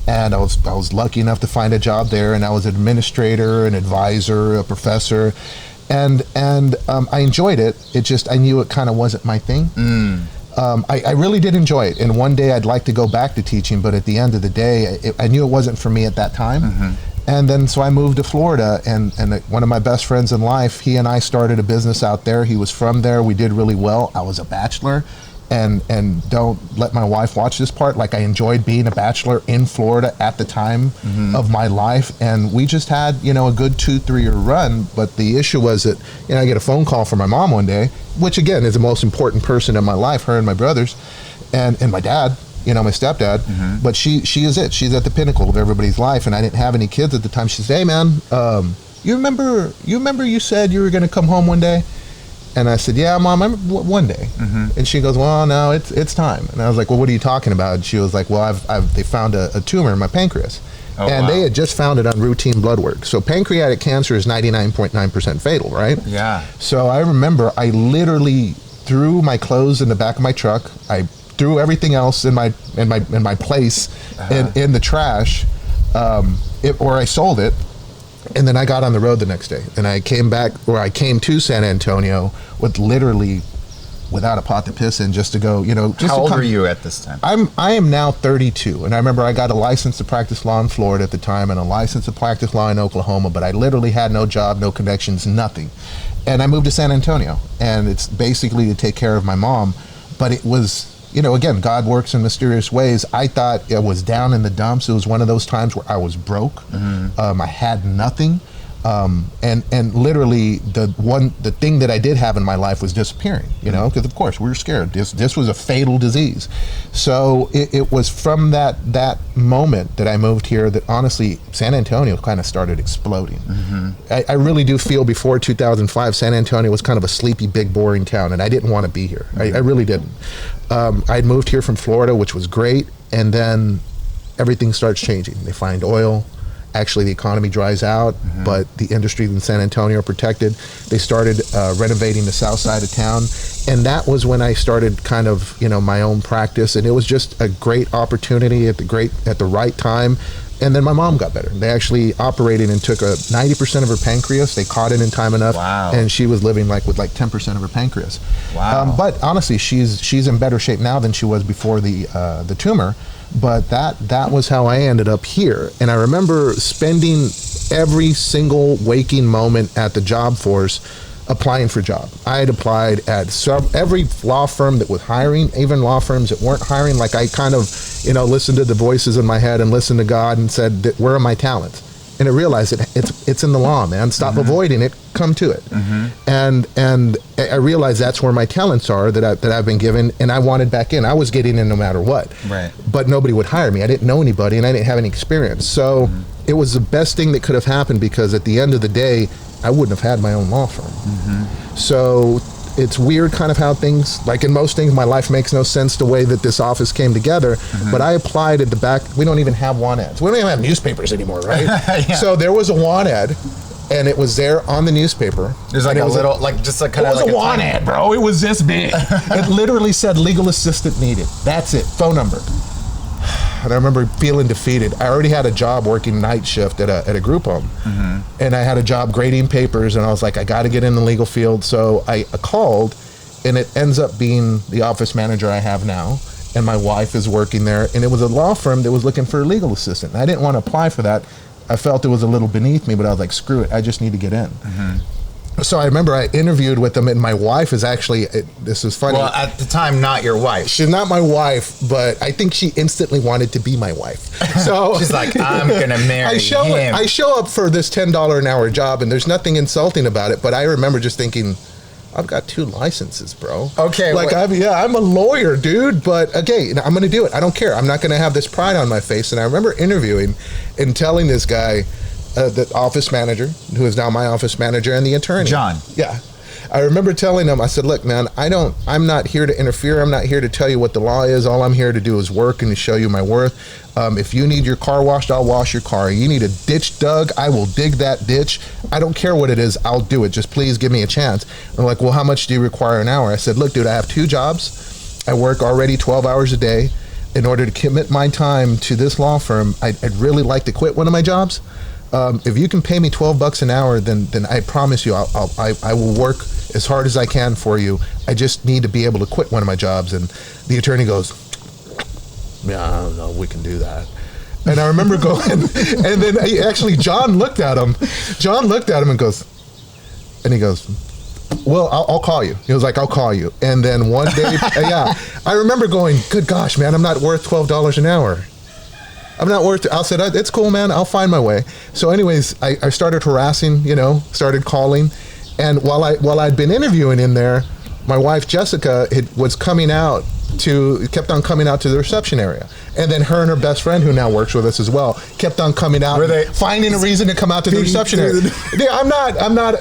And I was lucky enough to find a job there. And I was an administrator, an advisor, a professor. And I enjoyed it. It just, I knew it kind of wasn't my thing. I really did enjoy it. And one day I'd like to go back to teaching, but at the end of the day, I knew it wasn't for me at that time. And then so I moved to Florida, and one of my best friends in life, he and I started a business out there. He was from there. We did really well. I was a bachelor. And don't let my wife watch this part. Like, I enjoyed being a bachelor in Florida at the time of my life, and we just had a good 2-3 year run. But the issue was that I get a phone call from my mom one day, which again is the most important person in my life, her and my brothers, and my dad, my stepdad. But she is it. She's at the pinnacle of everybody's life, and I didn't have any kids at the time. She said, "Hey man, you remember you said you were going to come home one day?" And I said, "Yeah, Mom, I remember one day." And she goes, "Well, no, it's time." And I was like, "Well, what are you talking about?" And she was like, "Well, they found a tumor in my pancreas." They had just found it on routine blood work. So pancreatic cancer is 99.9% fatal, right? Yeah. So I remember I literally threw my clothes in the back of my truck. I threw everything else in my place in the trash, or I sold it. And then I got on the road the next day, and I came to San Antonio with literally without a pot to piss in, just to go, just How to old come. were you at this time? I am now 32, and I remember I got a license to practice law in Florida at the time and a license to practice law in Oklahoma, but I literally had no job, no connections, nothing. And I moved to San Antonio, and it's basically to take care of my mom. But it was, again, God works in mysterious ways. I thought it was down in the dumps. It was one of those times where I was broke. I had nothing. And literally the thing that I did have in my life was disappearing, because of course we were scared. This was a fatal disease. So it was from that moment that I moved here that honestly San Antonio kind of started exploding. I really do feel before 2005 San Antonio was kind of a sleepy, big, boring town, and I didn't want to be here. I really didn't. I'd moved here from Florida, which was great, and then everything starts changing. They find oil. Actually, the economy dries out, but the industries in San Antonio are protected. They started renovating the south side of town, and that was when I started kind of, my own practice, and it was just a great opportunity at the right time. And then my mom got better. They actually operated and took 90% of her pancreas. They caught it in time enough, and she was living with 10% of her pancreas. Wow. But honestly, she's in better shape now than she was before the tumor. But that was how I ended up here. And I remember spending every single waking moment at the job force applying for job. I had applied at every law firm that was hiring, even law firms that weren't hiring. Like I kind of, listened to the voices in my head and listened to God and said, where are my talents? And I realized it's in the law, man. Stop avoiding it, come to it. And I realized that's where my talents are that I've been given, and I wanted back in. I was getting in no matter what. Right. But nobody would hire me. I didn't know anybody, and I didn't have any experience. So it was the best thing that could have happened, because at the end of the day, I wouldn't have had my own law firm. So it's weird kind of how things, like in most things, my life makes no sense the way that this office came together. But I applied at the back. We don't even have want ads. We don't even have newspapers anymore, right? Yeah. So there was a want ad, and it was there on the newspaper. There's like a little, kind of like it was a want ad, bro. It was this big. It literally said legal assistant needed. That's it. Phone number. And I remember feeling defeated. I already had a job working night shift at a group home, and I had a job grading papers, and I was like, I got to get in the legal field. So I called, and it ends up being the office manager I have now, and my wife is working there, and it was a law firm that was looking for a legal assistant. And I didn't want to apply for that. I felt it was a little beneath me, but I was like, screw it, I just need to get in. So I remember I interviewed with them, and my wife is actually, this is funny. Well, at the time, not your wife. She's not my wife, but I think she instantly wanted to be my wife. So she's like, I'm going to marry him. I show up for this $10 an hour job, and there's nothing insulting about it, but I remember just thinking, I've got 2 licenses, bro. Okay. I'm a lawyer, dude, but okay, I'm going to do it. I don't care. I'm not going to have this pride on my face. And I remember interviewing and telling this guy, the office manager, who is now my office manager, and the attorney. John. Yeah. I remember telling him, I said, look, man, I'm not here to interfere. I'm not here to tell you what the law is. All I'm here to do is work and to show you my worth. If you need your car washed, I'll wash your car. You need a ditch dug, I will dig that ditch. I don't care what it is, I'll do it. Just please give me a chance. And they're like, well, how much do you require an hour? I said, look, dude, I have 2 jobs. I work already 12 hours a day. In order to commit my time to this law firm, I'd really like to quit one of my jobs. If you can pay me $12 an hour, then I promise you I will work as hard as I can for you. I just need to be able to quit one of my jobs. And the attorney goes, yeah, I don't know, we can do that. And I remember going, and then John looked at him. John looked at him and he goes, well, I'll call you. He was like, I'll call you. And then one day, I remember going, good gosh, man, I'm not worth $12 an hour. I'm not worth it. I said, it's cool, man. I'll find my way. So anyways, I started harassing, started calling. And while I'd been interviewing in there, my wife, Jessica, kept on coming out to the reception area. And then her and her best friend, who now works with us as well, kept on coming out, finding a reason to come out to the reception area. Yeah, I'm not,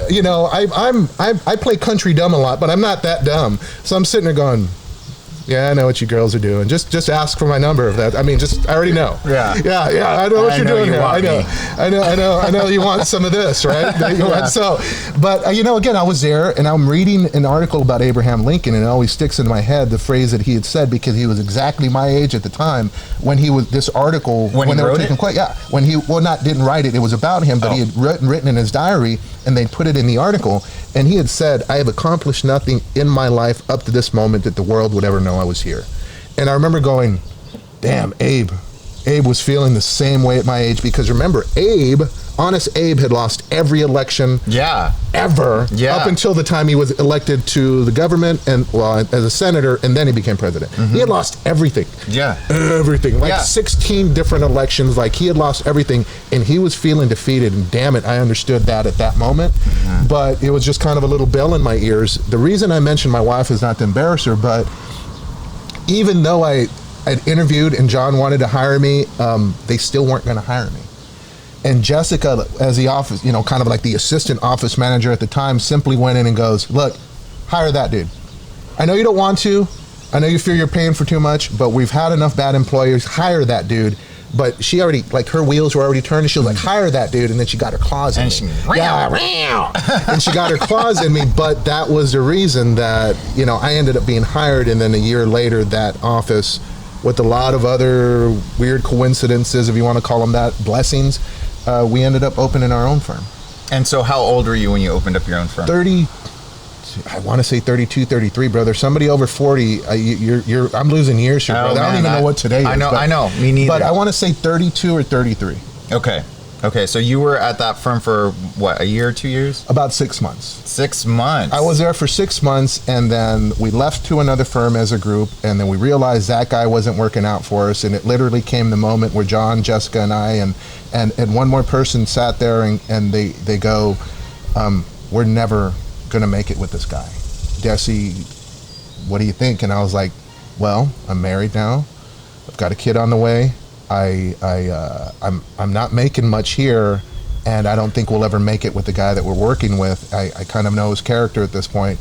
I play country dumb a lot, but I'm not that dumb. So I'm sitting there going, Yeah, I know what you girls are doing. Just ask for my number. If that, I mean, I already know. Yeah. I know what you're doing here. I know you want some of this, right? Yeah. So, but again, I was there, and I'm reading an article about Abraham Lincoln, and it always sticks in my head the phrase that he had said, because he was exactly my age at the time when he was this article when they were taking place. Yeah, when he didn't write it. It was about him, but he had written in his diary, and they put it in the article, and he had said, "I have accomplished nothing in my life up to this moment that the world would ever know I was here." And I remember going, damn, Abe was feeling the same way at my age, because remember, Honest Abe had lost every election ever up until the time he was elected to the government and, as a senator, and then he became president. He had lost everything. Everything. 16 different elections. Like, he had lost everything, and he was feeling defeated, and damn it, I understood that at that moment. But it was just kind of a little bell in my ears. The reason I mentioned my wife is not to embarrass her, but even though I'd interviewed and John wanted to hire me, they still weren't going to hire me. And Jessica, as the office, kind of like the assistant office manager at the time, simply went in and goes, "Look, hire that dude. I know you don't want to. I know you feel you're paying for too much, but we've had enough bad employers. Hire that dude." But she already, her wheels were already turning. She was like, "Hire that dude," and then she got her claws in me. And she got her claws in me. But that was the reason that I ended up being hired, and then a year later, that office, with a lot of other weird coincidences, if you want to call them that, blessings, we ended up opening our own firm. And so how old were you when you opened up your own firm? 30. I want to say 32, 33, brother. Somebody over 40, I'm losing years here, brother. I don't even know what today is. I know. Me neither. But I want to say 32 or 33. Okay, so you were at that firm for what, a year, 2 years? About 6 months. 6 months. I was there for 6 months, and then we left to another firm as a group, and then we realized that guy wasn't working out for us, and it literally came the moment where John, Jessica, and I, and one more person sat there, and they go, "We're never going to make it with this guy. Desi, what do you think?" And I was like, "Well, I'm married now. I've got a kid on the way. I'm not making much here, and I don't think we'll ever make it with the guy that we're working with. I kind of know his character at this point.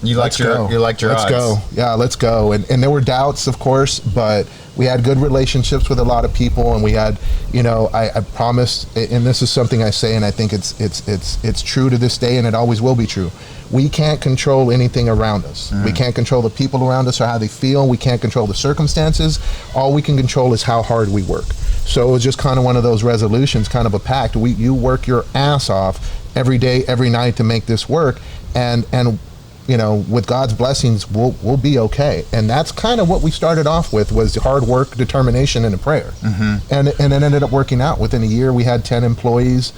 You liked your Let's odds. go. Yeah, let's go." And there were doubts, of course, but we had good relationships with a lot of people, and we had, I promise, and this is something I say, and I think it's true to this day, and it always will be true. We can't control anything around us. We can't control the people around us or how they feel. We can't control the circumstances. All we can control is how hard we work. So it was just kind of one of those resolutions, kind of a pact. You work your ass off every day, every night to make this work, and with God's blessings, we'll be okay. And that's kind of what we started off with, was hard work, determination, and a prayer. And it ended up working out. Within a year, we had 10 employees,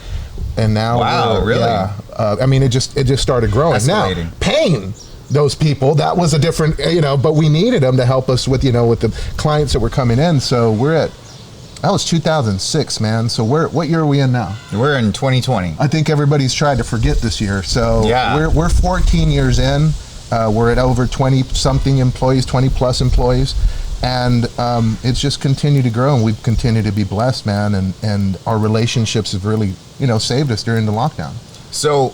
and now really? Yeah. I mean, it just started growing. Escalating. Now, paying those people, that was a different, but we needed them to help us with the clients that were coming in. So that was 2006, man. So what year are we in now? We're in 2020. I think everybody's tried to forget this year. So yeah. we're 14 years in. We're at over 20-something employees, 20-plus employees. And it's just continued to grow, and we've continued to be blessed, man. And our relationships have really, saved us during the lockdown. So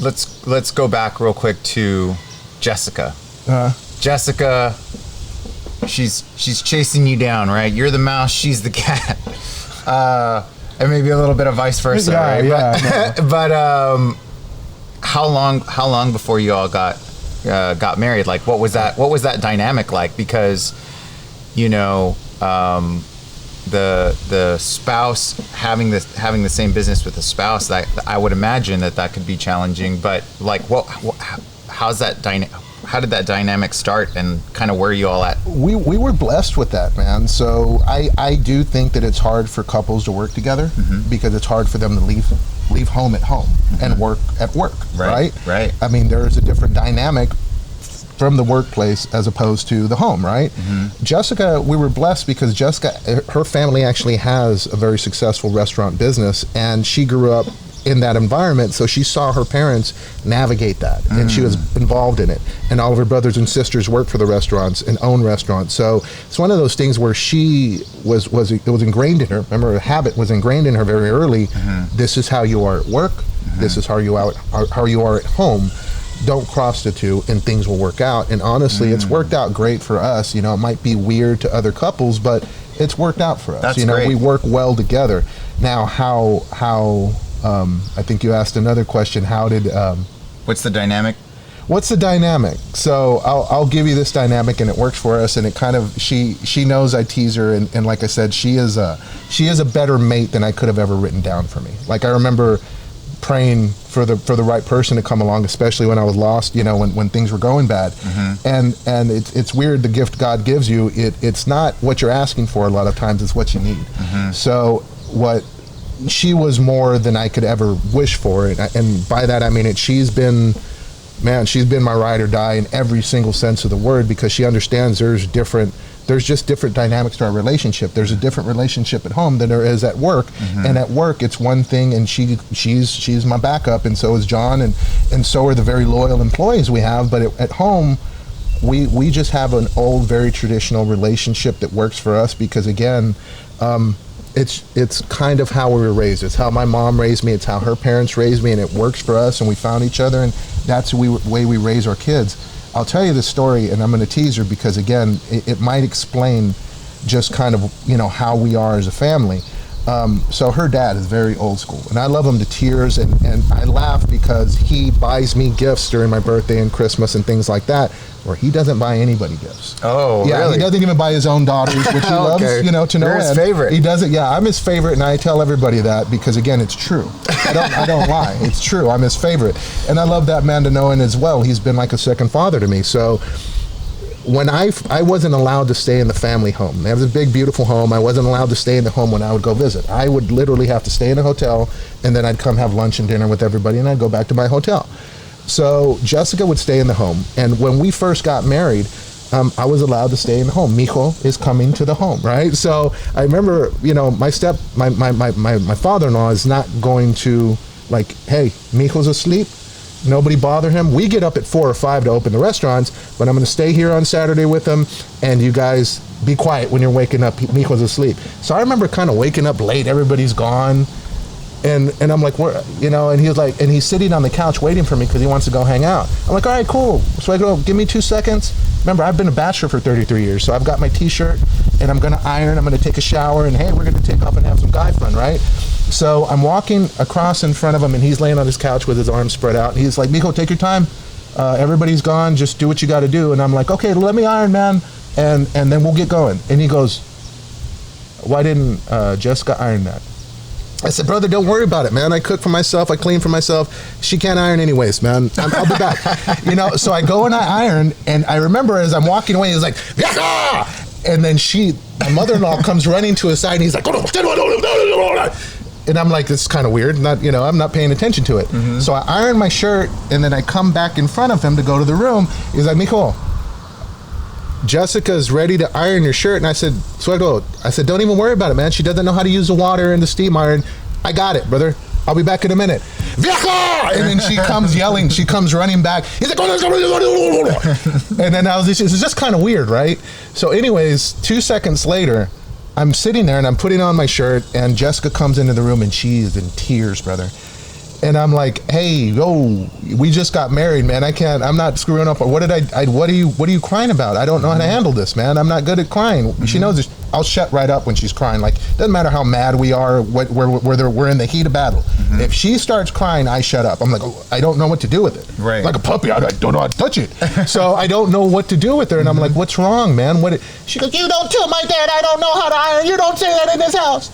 let's go back real quick to Jessica. Jessica, she's chasing you down, right? You're the mouse, she's the cat. And maybe a little bit of vice versa, right? Yeah. But how long before you all got married? Like, what was that dynamic like? Because the spouse having the same business with the spouse, that I would imagine that could be challenging. But like, how's that how did that dynamic start, and kind of where are you all at? We were blessed with that, man. So I do think that it's hard for couples to work together, because it's hard for them to leave home at home and work at work, right? Right. I mean, there's a different dynamic from the workplace as opposed to the home, right? Jessica, we were blessed because Jessica, her family actually has a very successful restaurant business, and she grew up in that environment, so she saw her parents navigate that, and she was involved in it. And all of her brothers and sisters work for the restaurants and own restaurants. So it's one of those things where she was it was ingrained in her. Remember, a habit was ingrained in her very early. This is how you are at work. This is how you are at home. don't cross the two and things will work out. And honestly, it's worked out great for us. You know, it might be weird to other couples, but it's worked out for us. That's you know, great. we work well together. Now, how I think you asked another question. How did What's the dynamic? What's the dynamic? So I'll give you this dynamic, and it works for us. And it kind of she knows I tease her, and like I said, she is a better mate than I could have ever written down for me. Like, I remember praying for the right person to come along, especially when I was lost. You know, when things were going bad. And it's weird, the gift God gives you. It's not what you're asking for a lot of times. It's what you need. So what she was more than I could ever wish for, and by that I mean it. She's been my ride or die in every single sense of the word, because she understands there's just different dynamics to our relationship. There's a different relationship at home than there is at work. And at work it's one thing, and she's my backup, and so is John, and so are the very loyal employees we have. But at home we just have an old, very traditional relationship that works for us, because again, it's kind of how we were raised. It's how my mom raised me. It's how her parents raised me, and it works for us. And we found each other, and that's the way we raise our kids. I'll tell you this story, and I'm going to tease her because, again, it might explain just kind of, you know, how we are as a family. So her dad is very old school, and I love him to tears, and I laugh because he buys me gifts during my birthday and Christmas and things like that, where he doesn't buy anybody gifts. Oh, yeah, really? He doesn't even buy his own daughters, which he loves, you know, to no end. You're his favorite. He doesn't. Yeah, I'm his favorite, and I tell everybody that because, again, it's true. I don't lie. It's true. I'm his favorite, and I love that man to no end as well. He's been like a second father to me. So when I wasn't allowed to stay in the family home. They have this big, beautiful home. I wasn't allowed to stay in the home when I would go visit. I would literally have to stay in a hotel, and then I'd come have lunch and dinner with everybody, and I'd go back to my hotel. So Jessica would stay in the home, and when we first got married, I was allowed to stay in the home. Mijo is coming to the home, right? So I remember, you know, my father-in-law is not going to, like, hey, Mijo's asleep, nobody bother him. We get up at 4 or 5 to open the restaurants, but I'm going to stay here on Saturday with him, and you guys be quiet when you're waking up. Mijo's asleep. So I remember kind of waking up late. Everybody's gone, and I'm like, where, you know? And he was like, and he's sitting on the couch waiting for me because he wants to go hang out. I'm like, all right, cool. So I go, give me 2 seconds. Remember, I've been a bachelor for 33 years, so I've got my T-shirt, and I'm going to iron. I'm going to take a shower, and hey, we're going to take off and have some guy fun, right? So I'm walking across in front of him, and he's laying on his couch with his arms spread out. And he's like, Mijo, take your time. Everybody's gone. Just do what you got to do. And I'm like, okay, let me iron, man, and then we'll get going. And he goes, why didn't Jessica iron that? I said, brother, don't worry about it, man. I cook for myself. I clean for myself. She can't iron anyways, man. I'll be back. You know, so I go and I iron, and I remember as I'm walking away, he's like, Yaka! And then my mother-in-law comes running to his side, and he's like, and I'm like, this is kind of weird. I'm not paying attention to it. Mm-hmm. So I iron my shirt, and then I come back in front of him to go to the room. He's like, Mijo, Jessica's ready to iron your shirt. And I said, Suegro, don't even worry about it, man. She doesn't know how to use the water and the steam iron. I got it, brother. I'll be back in a minute. Vieja! And then she comes yelling. She comes running back. He's like, and then it's just kind of weird, right? So anyways, 2 seconds later, I'm sitting there and I'm putting on my shirt, and Jessica comes into the room and she is in tears, brother. And I'm like, hey, we just got married, man. I'm not screwing up. What are you crying about? I don't know how to handle this, man. I'm not good at crying. Mm-hmm. She knows this. I'll shut right up when she's crying. Like, doesn't matter how mad we are, whether we're in the heat of battle. Mm-hmm. If she starts crying, I shut up. I'm like, I don't know what to do with it. Right. Like a puppy, I don't know how to touch it. So I don't know what to do with her. And I'm like, what's wrong, man? She goes, you don't tell my dad I don't know how to iron. You don't say that in this house.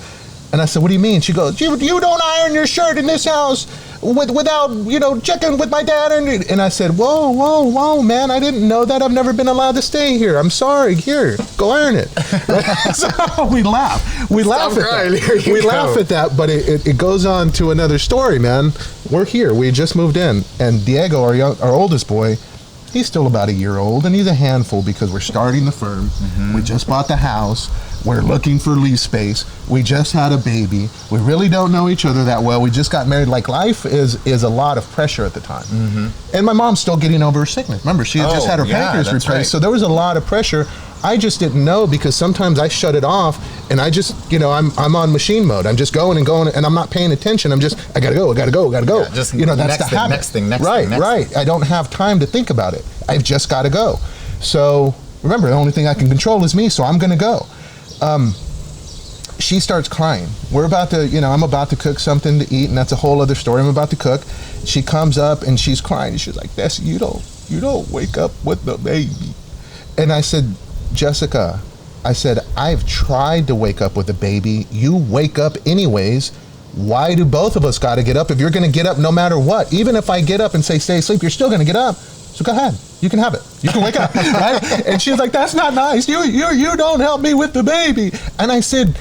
And I said, what do you mean? She goes, you don't iron your shirt in this house without, checking with my dad. And I said, whoa, man, I didn't know that. I've never been allowed to stay here. I'm sorry. Here, go iron it. So we laugh. We laugh at that, but it goes on to another story, man. We're here. We just moved in. And Diego, our oldest boy, he's still about a year old, and he's a handful because we're starting the firm. Mm-hmm. We just bought the house. We're looking for lease space. We just had a baby. We really don't know each other that well. We just got married. Like, life is a lot of pressure at the time. Mm-hmm. And my mom's still getting over her sickness. Remember, she had just had her pancreas replaced. Right. So there was a lot of pressure. I just didn't know, because sometimes I shut it off and I just, I'm on machine mode. I'm just going and I'm not paying attention. I gotta go. Yeah, just that's the habit. Next thing. Right. I don't have time to think about it. I've just got to go. So remember, the only thing I can control is me, so I'm gonna go. She starts crying. We're about to, I'm about to cook something to eat, and that's a whole other story. I'm about to cook. She comes up and she's crying. She's like, Desi, you don't wake up with the baby. And I said, Jessica, I've tried to wake up with a baby. You wake up anyways. Why do both of us got to get up? If you're going to get up no matter what, even if I get up and say stay asleep, you're still going to get up. So go ahead. You can have it. You can wake up. Right? And she was like, that's not nice. You don't help me with the baby. And I said,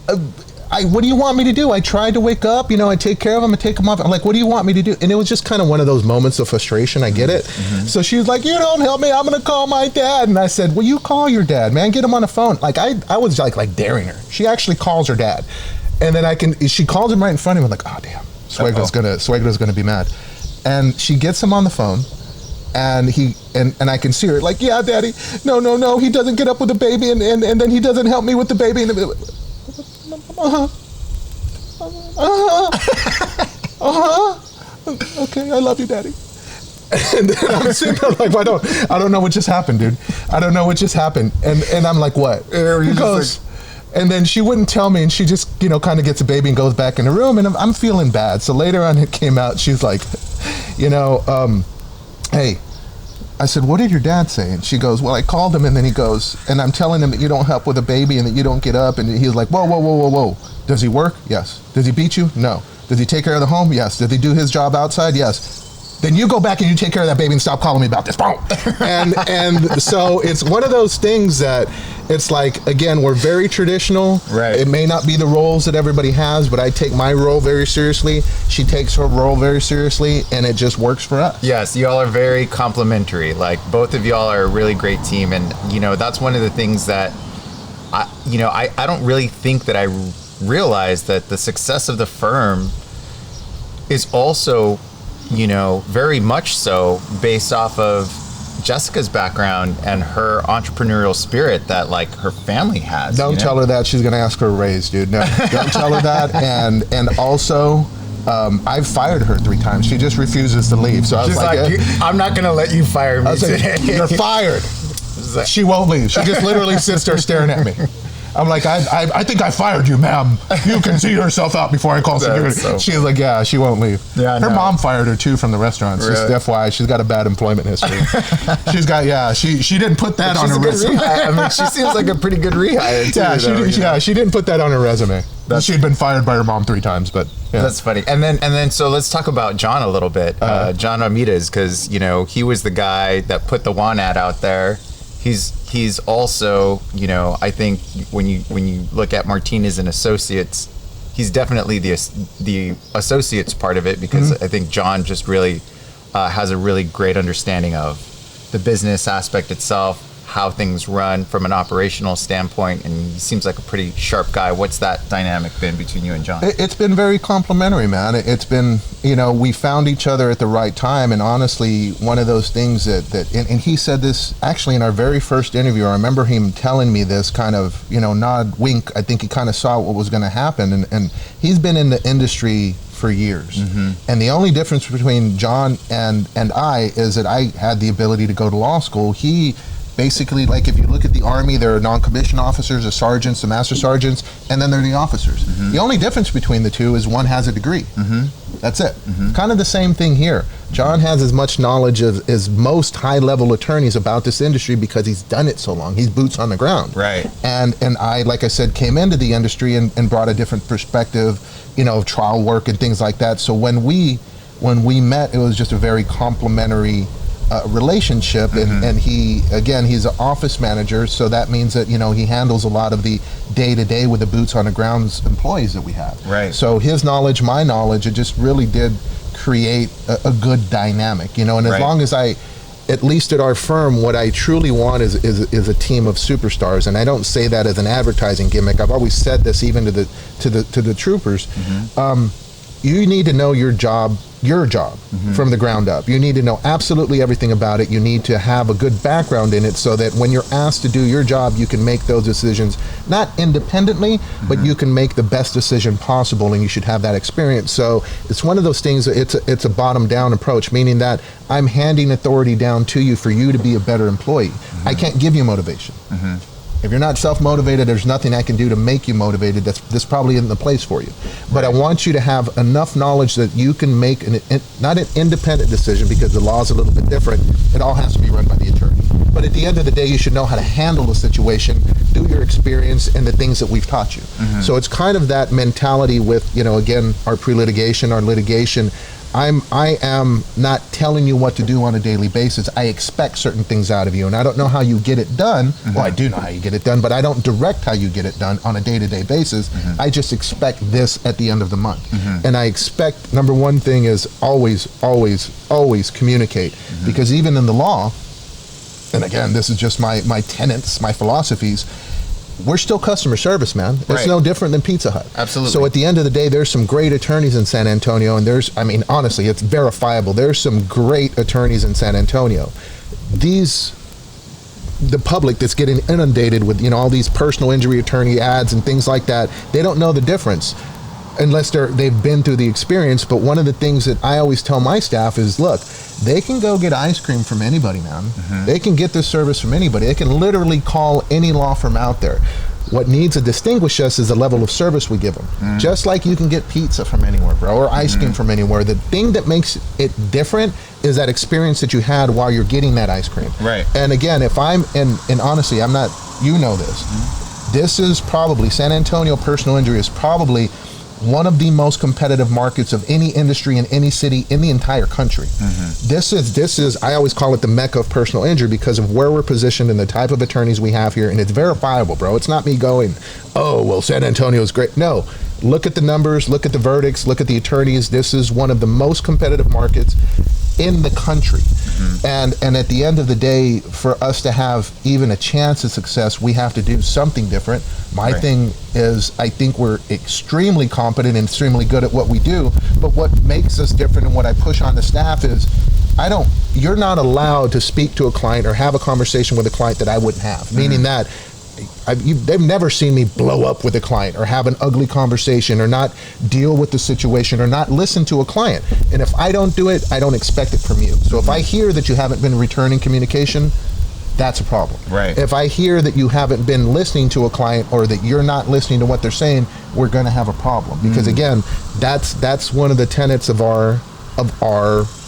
what do you want me to do? I tried to wake up, I take care of him, I take him off. I'm like, what do you want me to do? And it was just kind of one of those moments of frustration. I get it. Mm-hmm. So she was like, you don't help me, I'm going to call my dad. And I said, well, you call your dad, man, get him on the phone. Like I was like daring her. She actually calls her dad. And then she calls him right in front of him. I'm like, oh damn, Suegro's gonna be mad. And she gets him on the phone. And and I can see her like, yeah, daddy, no, he doesn't get up with the baby, and then he doesn't help me with the baby. Okay, I love you, daddy. And then I'm sitting there like, I don't know what just happened, dude. I don't know what just happened. And I'm like, what? He goes, and then she wouldn't tell me, and she just, kind of gets a baby and goes back in the room, and I'm feeling bad. So later on it came out, she's like, hey, I said, what did your dad say? And she goes, well, I called him, and then he goes, and I'm telling him that you don't help with a baby and that you don't get up. And he was like, whoa. Does he work? Yes. Does he beat you? No. Does he take care of the home? Yes. Does he do his job outside? Yes. Then you go back and you take care of that baby and stop calling me about this. And so it's one of those things that it's like, again, we're very traditional. Right. It may not be the roles that everybody has, but I take my role very seriously. She takes her role very seriously, and it just works for us. Yes, y'all are very complimentary. Like, both of y'all are a really great team, and that's one of the things that I don't really think that I realized, that the success of the firm is also, very much so based off of Jessica's background and her entrepreneurial spirit that like her family has. Don't tell her that. She's going to ask for a raise, dude. No, don't tell her that. And also, I've fired her 3 times. She just refuses to leave. So I was like, I'm not going to let you fire me today. You're fired. She won't leave. She just literally sits there staring at me. I'm like, I think I fired you, ma'am. You can see yourself out before I call security. She's like, yeah, she won't leave. Yeah, her mom fired her too from the restaurant. Really? Just FYI, she's got a bad employment history. She didn't put that on her resume. I mean, she seems like a pretty good rehire too. She didn't put that on her resume. She'd been fired by her mom 3 times, but yeah. That's funny. And then so let's talk about John a little bit. John Ramirez, because he was the guy that put the WAN ad out there. He's also, I think when you look at Martinez and Associates, he's definitely the associates part of it, because I think John just really has a really great understanding of the business aspect itself, how things run from an operational standpoint, and he seems like a pretty sharp guy. What's that dynamic been between you and John? It's been very complimentary, man. It's been, we found each other at the right time, and honestly, one of those things that and he said this actually in our very first interview. I remember him telling me this kind of, nod, wink. I think he kind of saw what was going to happen, and he's been in the industry for years. And the only difference between John and I is that I had the ability to go to law school. He basically, like, if you look at the Army, there are non-commissioned officers, the sergeants, the master sergeants, and then there are the officers. The only difference between the two is one has a degree. That's it. Kind of the same thing here. John has as much knowledge as most high-level attorneys about this industry because he's done it so long. He's boots on the ground. Right. And I, like I said, came into the industry and brought a different perspective, of trial work and things like that. So when we met, it was just a very complimentary relationship, and he's an office manager, so that means that he handles a lot of the day-to-day with the boots on the ground employees that we have. Right. So his knowledge, my knowledge, it just really did create a good dynamic, and as long as at least at our firm, what I truly want is a team of superstars, and I don't say that as an advertising gimmick. I've always said this even to the troopers. you need to know your job from the ground up. You need to know absolutely everything about it. You need to have a good background in it so that when you're asked to do your job, you can make those decisions, not independently, but you can make the best decision possible, and you should have that experience. So it's one of those things, it's a bottom down approach, meaning that I'm handing authority down to you for you to be a better employee. I can't give you motivation. If you're not self-motivated, there's nothing I can do to make you motivated. This probably isn't the place for you. But I want you to have enough knowledge that you can make not an independent decision, because the law is a little bit different. It all has to be run by the attorney. But at the end of the day, you should know how to handle the situation through your experience and the things that we've taught you. So it's kind of that mentality with, again, our pre-litigation, our litigation. I am not telling you what to do on a daily basis. I expect certain things out of you, and I don't know how you get it done. Well, I do know how you get it done, but I don't direct how you get it done on a day-to-day basis. I just expect this at the end of the month. And I expect, number one thing is always, always, always communicate, because even in the law, and again, this is just my tenets, my philosophies, we're still customer service, man. It's no different than Pizza Hut. Absolutely. So at the end of the day, there's some great attorneys in San Antonio, and honestly, it's verifiable. There's some great attorneys in San Antonio. The public that's getting inundated with, all these personal injury attorney ads and things like that, they don't know the difference unless they've been through the experience. But one of the things that I always tell my staff is, look, they can go get ice cream from anybody, man. They can get this service from anybody. They can literally call any law firm out there. What needs to distinguish us is the level of service we give them. Just like you can get pizza from anywhere, bro, or ice cream from anywhere. The thing that makes it different is that experience that you had while you're getting that ice cream. Right. And again, and honestly, I'm not, this. This is probably, San Antonio personal injury is probably one of the most competitive markets of any industry in any city in the entire country. This is, I always call it the mecca of personal injury, because of where we're positioned and the type of attorneys we have here, and it's verifiable, bro. It's not me going, oh, well, San Antonio is great. No, look at the numbers, look at the verdicts, look at the attorneys. This is one of the most competitive markets in the country. And at the end of the day, for us to have even a chance of success, we have to do something different. My thing is, I think we're extremely competent and extremely good at what we do, but what makes us different and what I push on the staff is, you're not allowed to speak to a client or have a conversation with a client that I wouldn't have, meaning that they've never seen me blow up with a client or have an ugly conversation or not deal with the situation or not listen to a client. And if I don't do it, I don't expect it from you. So if I hear that you haven't been returning communication, that's a problem. Right. If I hear that you haven't been listening to a client or that you're not listening to what they're saying, we're going to have a problem. Because again, that's one of the tenets of our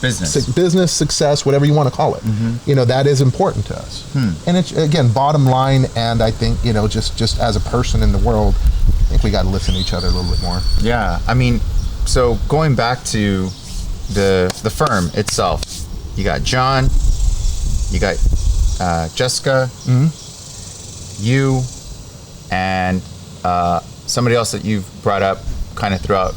business success, whatever you want to call it. That is important to us. And it's, again, bottom line, and I think, just as a person in the world, I think we got to listen to each other a little bit more. Yeah, I mean, so going back to the firm itself, you got John, you got Jessica, you, and somebody else that you've brought up kind of throughout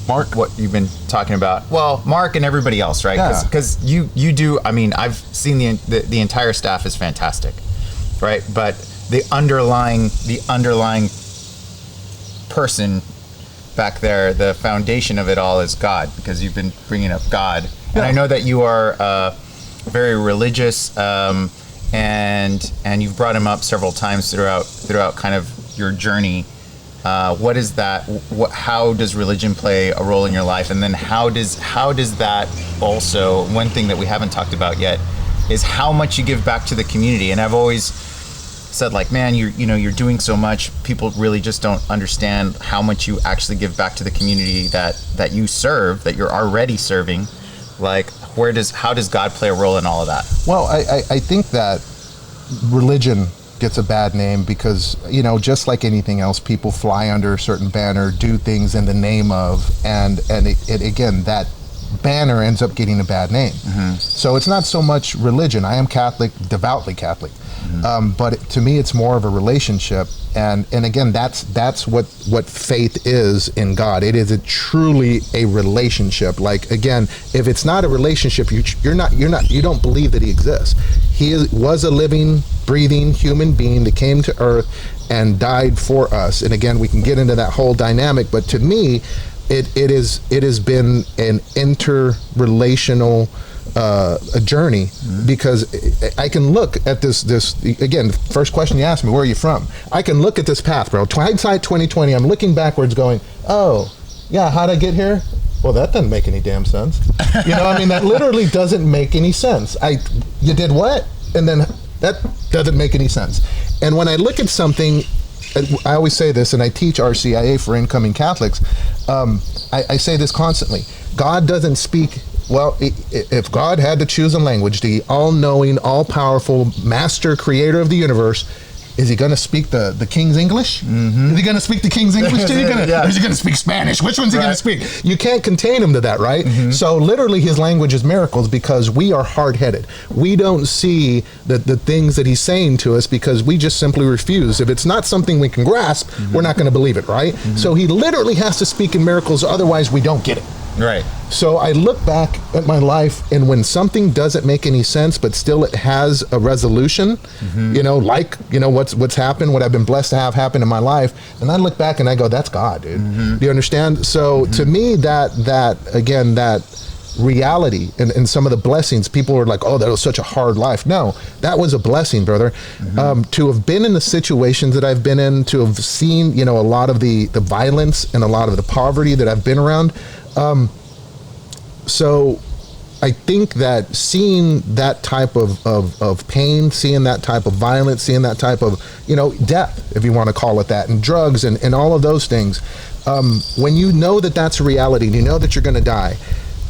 Mark, what you've been talking about. Well, Mark and everybody else, right? Because you do. I mean, I've seen the entire staff is fantastic, right? But the underlying person back there, the foundation of it all is God, because you've been bringing up God, and I know that you are very religious, and you've brought him up several times throughout kind of your journey. What is that? How does religion play a role in your life? And then how does that also, one thing that we haven't talked about yet is how much you give back to the community. And I've always said, like, man, you're doing so much. People really just don't understand how much you actually give back to the community that you serve, that you're already serving. Like, how does God play a role in all of that? Well, I think that religion gets a bad name because, just like anything else, people fly under a certain banner, do things in the name of, and it again, that banner ends up getting a bad name. So it's not so much religion. I am Catholic, devoutly Catholic, but to me it's more of a relationship, and again, that's what faith is in God. It is truly a relationship. Like, again, if it's not a relationship, you don't believe that he exists. He was a living, breathing human being that came to earth and died for us. And again, we can get into that whole dynamic, but to me, it has been an interrelational a journey, because I can look at this again. First question you asked me, where are you from? I can look at this path, bro. Hindsight 2020. I'm looking backwards, going, oh yeah, how'd I get here? Well, that doesn't make any damn sense. You know, I mean, that literally doesn't make any sense. You did what? And then that doesn't make any sense. And when I look at something, I always say this, and I teach RCIA for incoming Catholics. I say this constantly. God doesn't speak. Well, if God had to choose a language, the all-knowing, all-powerful master creator of the universe, is he going to speak the King's English? Is he going to speak the King's English? Or is he going to speak Spanish? Which one's he going to speak? You can't contain him to that, right? So literally his language is miracles, because we are hard-headed. We don't see the things that he's saying to us because we just simply refuse. If it's not something we can grasp, we're not going to believe it, right? So he literally has to speak in miracles, otherwise we don't get it. Right. So I look back at my life, and when something doesn't make any sense, but still it has a resolution, you know, like, you know, what's happened, what I've been blessed to have happen in my life, and I look back and I go, that's God, dude. Do you understand? So to me, that reality and some of the blessings, people are like, oh, that was such a hard life. No, that was a blessing, brother. To have been in the situations that I've been in, to have seen, you know, a lot of the violence and a lot of the poverty that I've been around. So I think that seeing that type of pain, seeing that type of violence, seeing that type of, you know, death, if you want to call it that, and drugs and all of those things, when you know that that's a reality and you know that you're going to die,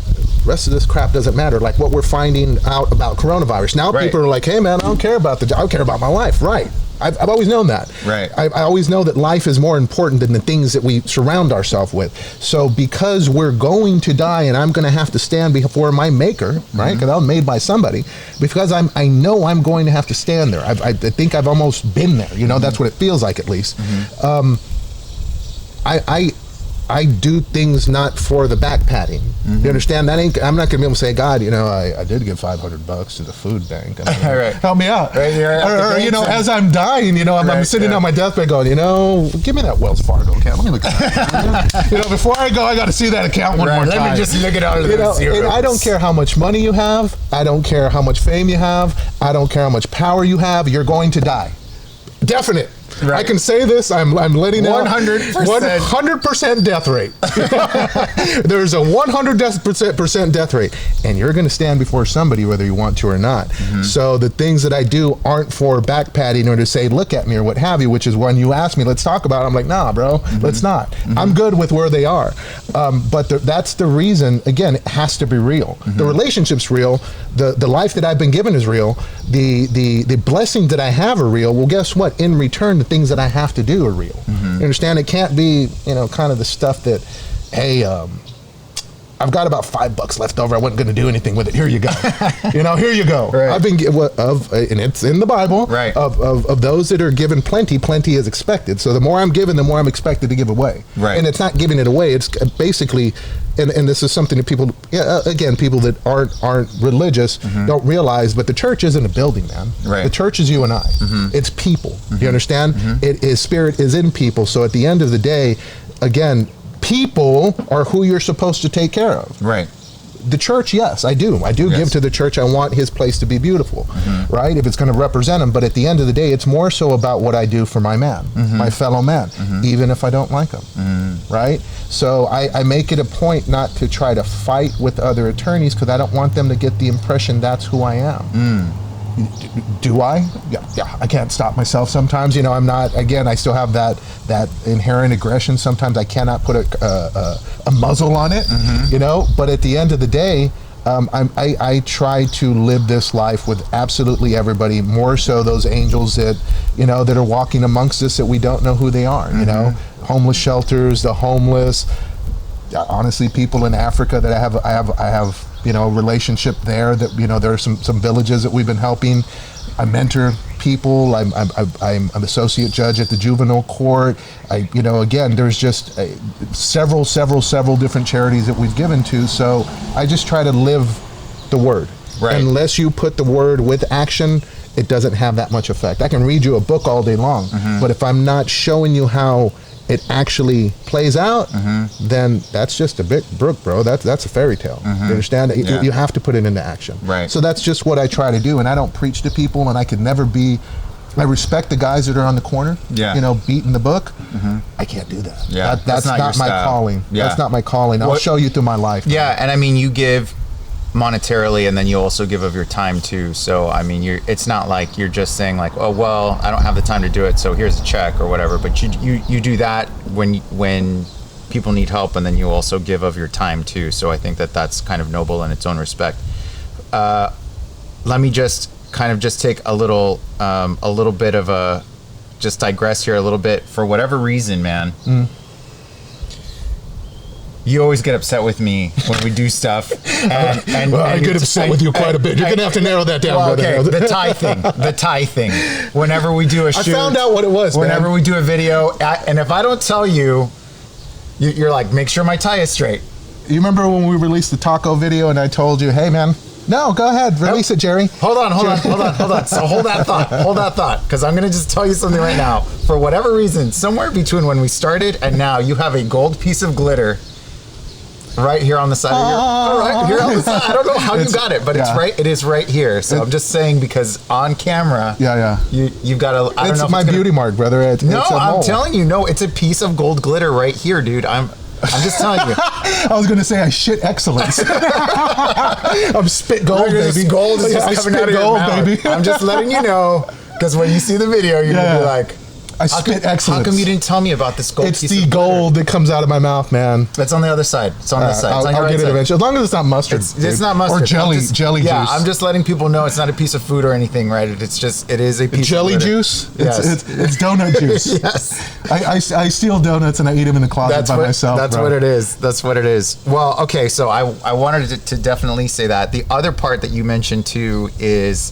the rest of this crap doesn't matter. Like what we're finding out about coronavirus. Now people are like, hey man, I don't care about I care about my life. Right. I've always known that. Right. I always know that life is more important than the things that we surround ourselves with. So because we're going to die and I'm going to have to stand before my maker, right? Because I was made by somebody. Because I know I'm going to have to stand there. I think I've almost been there. You know, that's what it feels like, at least. I do things not for the back patting. You understand? I'm not gonna be able to say, God, you know, I did give $500 to the food bank. I mean, right. Help me out. Right, or you know, as I'm dying, you know, I'm sitting on my deathbed going, you know, give me that Wells Fargo account. Let me look at that. You know, before I go, I got to see that account one more time. Let me just look it out of the zeros. And I don't care how much money you have. I don't care how much fame you have. I don't care how much power you have. You're going to die. Definite. Right. I can say this. I'm letting out 100% death rate. There's a 100% death rate, and you're going to stand before somebody whether you want to or not. So the things that I do aren't for back patting or to say look at me or what have you. Which is when you ask me, let's talk about it. I'm like, nah, bro, let's not. I'm good with where they are. But that's the reason. Again, it has to be real. The relationship's real. The life that I've been given is real. The blessings that I have are real. Well, guess what? In return, the things that I have to do are real. You understand? It can't be, you know, kind of the stuff that, hey, I've got about $5 left over. I wasn't going to do anything with it. Here you go. You know, here you go. Right. I've been and it's in the Bible. Right. Of those that are given plenty is expected. So the more I'm given, the more I'm expected to give away. Right. And it's not giving it away. It's basically, and this is something that people, again, people that aren't religious don't realize. But the church isn't a building, man. Right. The church is you and I. It's people. Do you understand? It is, spirit is in people. So at the end of the day, again, people are who you're supposed to take care of. Right. The church, yes, I do. I do give to the church. I want his place to be beautiful, right? If it's going to represent him. But at the end of the day, it's more so about what I do for my man, my fellow man, even if I don't like him, right? So I make it a point not to try to fight with other attorneys because I don't want them to get the impression that's who I am. Do I? Yeah. I can't stop myself sometimes. You know, I'm not. Again, I still have that inherent aggression. Sometimes I cannot put a muzzle on it. You know, but at the end of the day, I try to live this life with absolutely everybody. More so those angels that, you know, that are walking amongst us that we don't know who they are. You know, homeless shelters, the homeless. Honestly, people in Africa that I have. You know, relationship there that, you know, there are some villages that we've been helping. I mentor people. I'm associate judge at the juvenile court. You know, again, there's just several different charities that we've given to. So I just try to live the word. Right. Unless you put the word with action, it doesn't have that much effect. I can read you a book all day long, but if I'm not showing you how it actually plays out, then that's just a big brook, bro. That's a fairy tale. You understand? You have to put it into action. Right. So that's just what I try to do, and I don't preach to people, and I could never be. I respect the guys that are on the corner, beating the book. I can't do that. Yeah, that's not my calling. Yeah. That's not my calling. I'll show you through my life. Yeah, and I mean, you give monetarily, and then you also give of your time too. So I mean, it's not like you're just saying like, oh well, I don't have the time to do it, so here's a check or whatever. But you do that when people need help, and then you also give of your time too. So I think that's kind of noble in its own respect. Let me just take a little bit of a just digress here a little bit. For whatever reason, man. You always get upset with me when we do stuff. And I get upset with you quite a bit. You're going to have to narrow that down. Well, okay, the tie thing. Whenever we do a shoot. I found out what it was, Whenever man. we do a video, and if I don't tell you, you're like, make sure my tie is straight. You remember when we released the taco video and I told you, hey, man, no, go ahead, release it, Jerry. Hold on. So hold that thought, because I'm going to just tell you something right now. For whatever reason, somewhere between when we started and now, you have a gold piece of glitter right here on the side of your, right here on the side. I don't know how you got it, but it is right here. So I'm just saying, because on camera, you've got a, I don't know if my beauty mark, brother. It's I'm telling you, no, it's a piece of gold glitter right here, dude. I'm just telling you. I was going to say I shit excellence. I'm spit gold, baby. Gold is just coming out of your mouth. Baby. I'm just letting you know, because when you see the video, you're going to be like, I spit excellence. How come you didn't tell me about this gold piece of glitter? It's the gold that comes out of my mouth, man. It's on the other side. It's on this side. I'll get it eventually. As long as it's not mustard. It's not mustard. Or jelly juice. Yeah, I'm just letting people know it's not a piece of food or anything, right? It is a piece jelly of glitter. Juice? Yes. It's donut juice. Yes. I steal donuts and I eat them in the closet by myself. That's what it is. That's what it is. Well, okay, so I wanted to definitely say that. The other part that you mentioned too is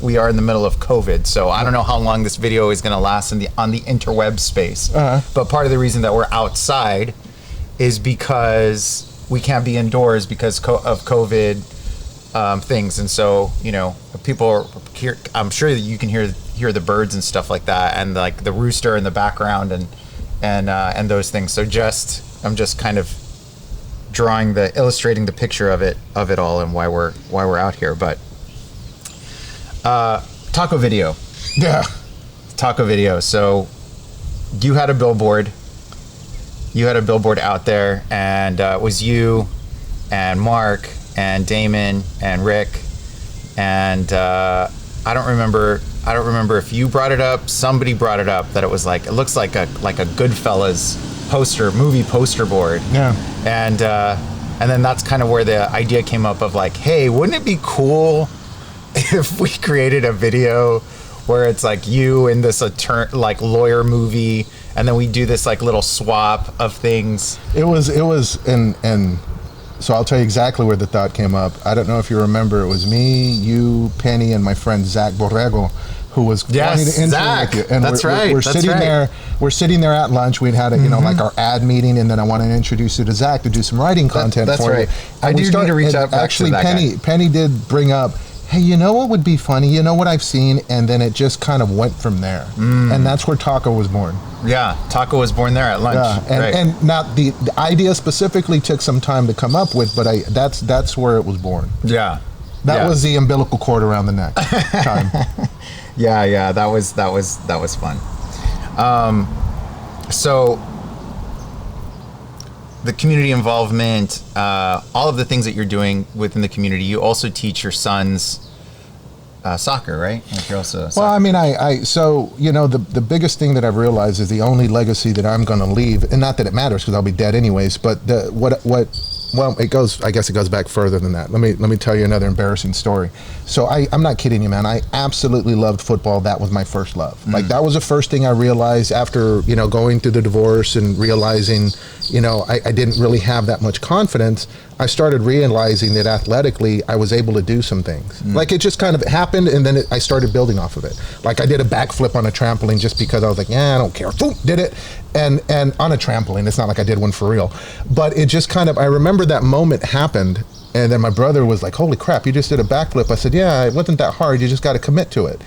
we are in the middle of COVID, so I don't know how long this video is going to last on the interweb space. But part of the reason that we're outside is because we can't be indoors because of COVID things, and so people are here. I'm sure that you can hear the birds and stuff like that, and like the rooster in the background and those things. So I'm just kind of illustrating the picture of it all and why we're out here. But taco video. So you had a billboard out there, and it was you and Mark and Damon and Rick, and I don't remember if you brought it up, somebody brought it up, that it looks like a Goodfellas movie poster board. And then that's kind of where the idea came up of like, hey, wouldn't it be cool if we created a video where it's like you in this lawyer movie, and then we do this like little swap of things. It was and so I'll tell you exactly where the thought came up. I don't know if you remember, it was me, you, Penny, and my friend Zach Borrego, who was wanting to interact with you. And we're sitting there at lunch. We'd had a, like our ad meeting, and then I wanted to introduce you to Zach to do some writing content for you. I do need to reach out back actually, to that guy. Penny did bring up, hey, you know what would be funny? You know what I've seen? And then it just kind of went from there. And that's where Taco was born. Yeah, Taco was born there at lunch. Yeah, and not the idea specifically took some time to come up with, but that's where it was born. Yeah. That was the umbilical cord around the neck time. Yeah, that was fun. So the community involvement, all of the things that you're doing within the community, you also teach your sons soccer, right? Like you're also well, I mean, so the biggest thing that I've realized is the only legacy that I'm going to leave, and not that it matters because I'll be dead anyways, but I guess it goes back further than that. Let me tell you another embarrassing story. So I'm not kidding you, man. I absolutely loved football. That was my first love. Like that was the first thing I realized after, going through the divorce and realizing, I didn't really have that much confidence. I started realizing that athletically I was able to do some things. Like it just kind of happened, and then I started building off of it. Like I did a backflip on a trampoline just because I was like, I don't care. Boom, did it. And on a trampoline, it's not like I did one for real. But it just kind of, I remember that moment happened, and then my brother was like, holy crap, you just did a backflip. I said, yeah, it wasn't that hard. You just got to commit to it.